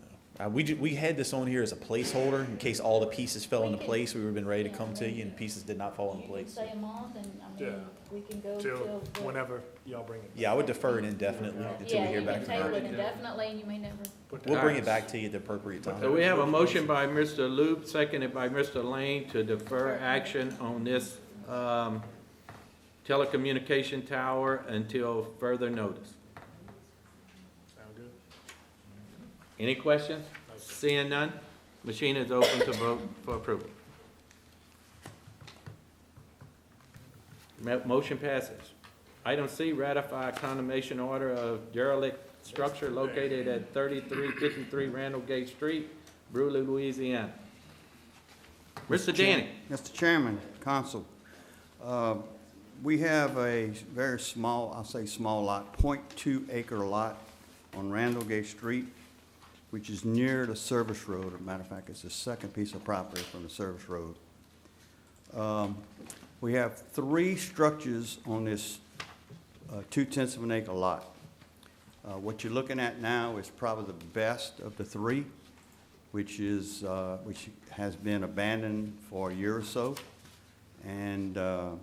We had this on here as a placeholder in case all the pieces fell into place. We would have been ready to come to you and pieces did not fall into You can place. say a month, and, I Yeah. mean, we can go Till till. whenever y'all bring it. Yeah, I would defer it indefinitely until we hear back from Yeah, you her. can table it indefinitely, and you may never. We'll bring it back to you at the appropriate time. So we have a motion by Mr. Loop, seconded by Mr. Lane to defer action on this telecommunication tower until further notice. Sound good? Any questions? Seeing none, machine is open to vote for approval. Motion passes. Item C, ratify condemnation order of derelict structure located at 3353 Randall Gate Street, Brewley, Louisiana. Mr. Danny. Mr. Chairman, Council, we have a very small, I'll say small lot, 0.2 acre lot on Randall Gate Street, which is near the service road. As a matter of fact, it's the second piece of property from the service road. We have 3 structures on this 2/10 of an acre lot. What you're looking at now is probably the best of the 3, which has been abandoned for a year or so. And the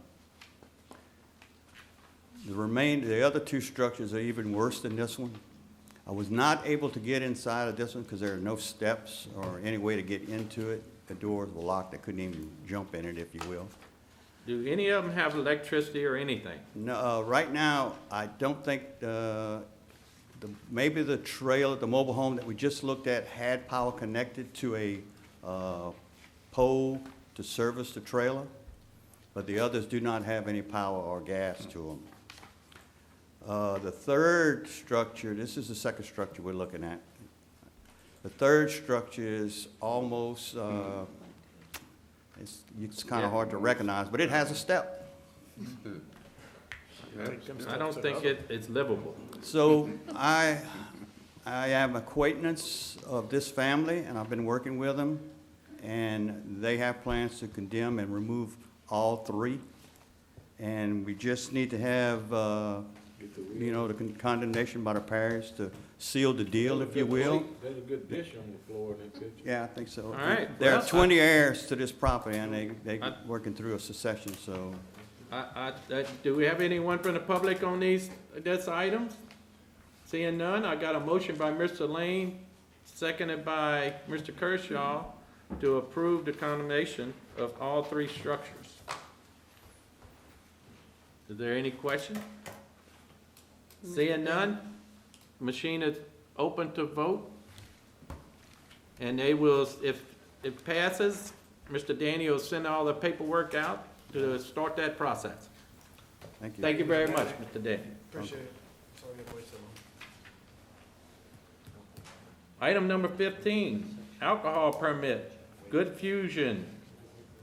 other 2 structures are even worse than this one. I was not able to get inside of this one because there are no steps or any way to get into it. The doors were locked. I couldn't even jump in it, if you will. Do any of them have electricity or anything? No, right now, I don't think, maybe the trailer, the mobile home that we just looked at had power connected to a pole to service the trailer, but the others do not have any power or gas to them. The third structure, this is the second structure we're looking at. The third structure is almost, it's kind of hard to recognize, but it has a step. I don't think it's livable. So I am acquaintance of this family, and I've been working with them, and they have plans to condemn and remove all 3. And we just need to have you know, the condemnation by the parish to seal the deal, if you will. There's a good dish on the floor in that picture. Yeah, I think so. All right. There are Well, 20 heirs to this property, and they working through a succession, so. Do we have anyone from the public on this items? Seeing none, I got a motion by Mr. Lane, seconded by Mr. Kershaw, to approve the condemnation of all three structures. Is there any question? Seeing none, machine is open to vote. And they will, if it passes, Mr. Danny will send all the paperwork out to start that process. Thank you. Thank you very much, Mr. Danny. Appreciate it. Sorry to wait so long. Item number 15, alcohol permit, Good Fusion,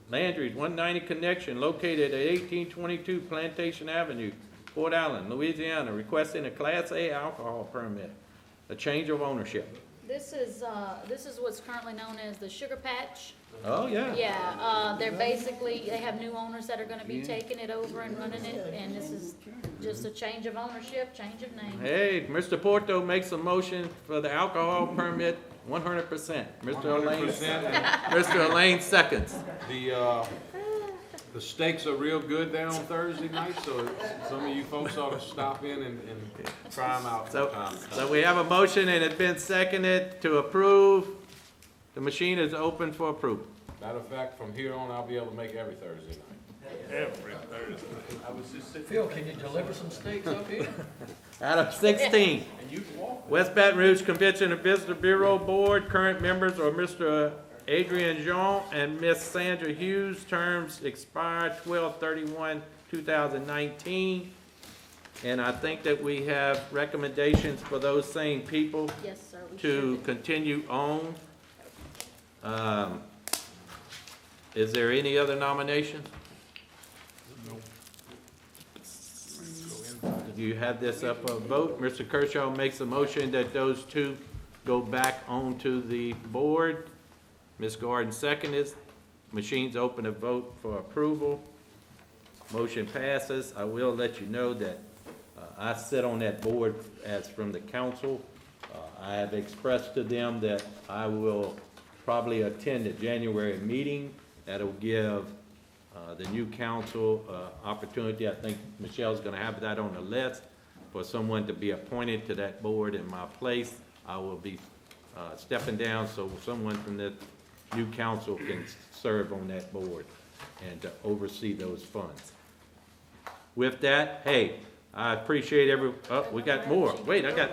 Landry's 190 Connection, located at 1822 Plantation Avenue, Port Allen, Louisiana, requesting a Class A alcohol permit, a change of ownership. This is what's currently known as the Sugar Patch. Oh, yeah. Yeah, they're basically, they have new owners that are gonna be taking it over and running it, and this is just a change of ownership, change of name. Hey, Mr. Porto makes a motion for the alcohol permit 100%. Mr. Elaine, 100%. Mr. Elaine seconds. The steaks are real good there on Thursday night, so some of you folks ought to stop in and try them out sometime. So we have a motion and it's been seconded to approve. The machine is open for approval. Matter of fact, from here on, I'll be able to make every Thursday night. Every Thursday. Phil, can you deliver some steaks up here? Out of 16, West Baton Rouge Convention and Visitor Bureau Board, current members are Mr. Adrian Jean and Miss Sandra Hughes, terms expired 12/31/2019. And I think that we have recommendations for those same people Yes, sir. we to should. continue on. Is there any other nominations? Do you have this up for a vote? Mr. Kershaw makes a motion that those two go back onto the board. Ms. Gordon seconds. Machine's open to vote for approval. Motion passes. I will let you know that I sit on that board as from the council. I have expressed to them that I will probably attend the January meeting. That'll give the new council opportunity. I think Michelle's gonna have that on the list for someone to be appointed to that board in my place. I will be stepping down so someone from the new council can serve on that board and to oversee those funds. With that, hey, I appreciate we got more. Wait, I got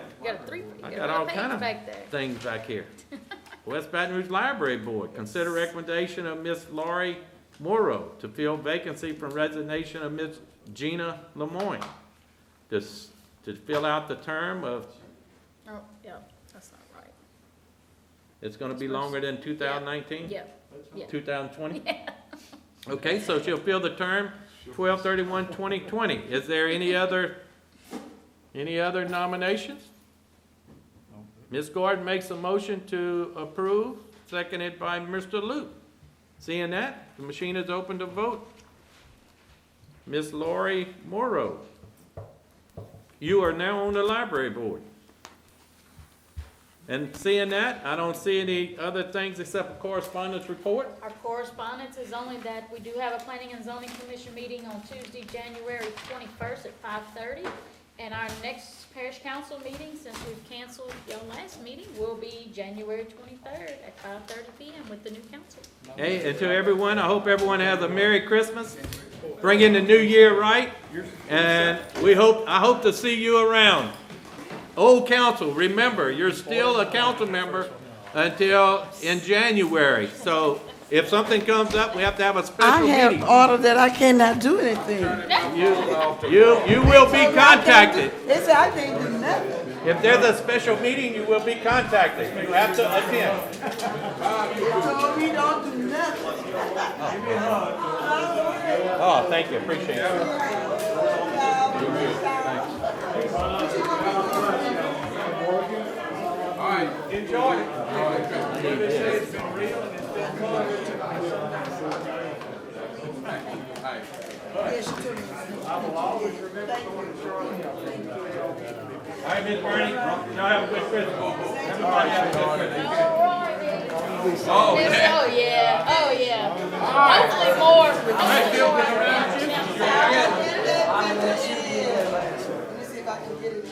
all kind of back there. things back here. West Baton Rouge Library Board, consider recommendation of Miss Laurie Morrow to fill vacancy from resignation of Miss Gina Lemoyne. To fill out the term of, Oh, yeah, that's not right. it's gonna be longer than 2019? Yeah, yeah. 2020? Okay, so she'll fill the term 12/31/2020. Is there any other nominations? Ms. Gordon makes a motion to approve, seconded by Mr. Luke. Seeing that, the machine is open to vote. Ms. Laurie Morrow, you are now on the library board. And seeing that, I don't see any other things except a correspondence report. Our correspondence is only that we do have a planning and zoning commission meeting on Tuesday, January 21st at 5:30. And our next parish council meeting, since we've canceled your last meeting, will be January 23rd at 5:30 p.m. with the new council. Hey, and to everyone, I hope everyone has a Merry Christmas. Bring in the new year right. And I hope to see you around. Old council, remember, you're still a council member until in January. So if something comes up, we have to have a I special have meeting. ordered that I cannot do anything. You will be contacted. They said I can't do nothing. If there's a special meeting, you will be contacted. You have to attend. They told me don't do nothing. Oh, thank you, appreciate it. All right, enjoy it. It's been real and it's been fun. Yes, you took me. I will always remember going to Charlotte. All right, Ms. Bernie, y'all have a good Christmas. Everybody have a good Christmas. Oh, yeah. Oh, yeah. Hopefully more. Hopefully more. Let me see if I can get it.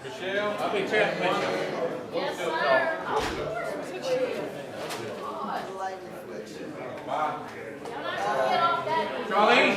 Michelle, I'll be checking with you. Yes, sir. Of course. Light reflection. Bye. Y'all not gonna get off that. Charlene?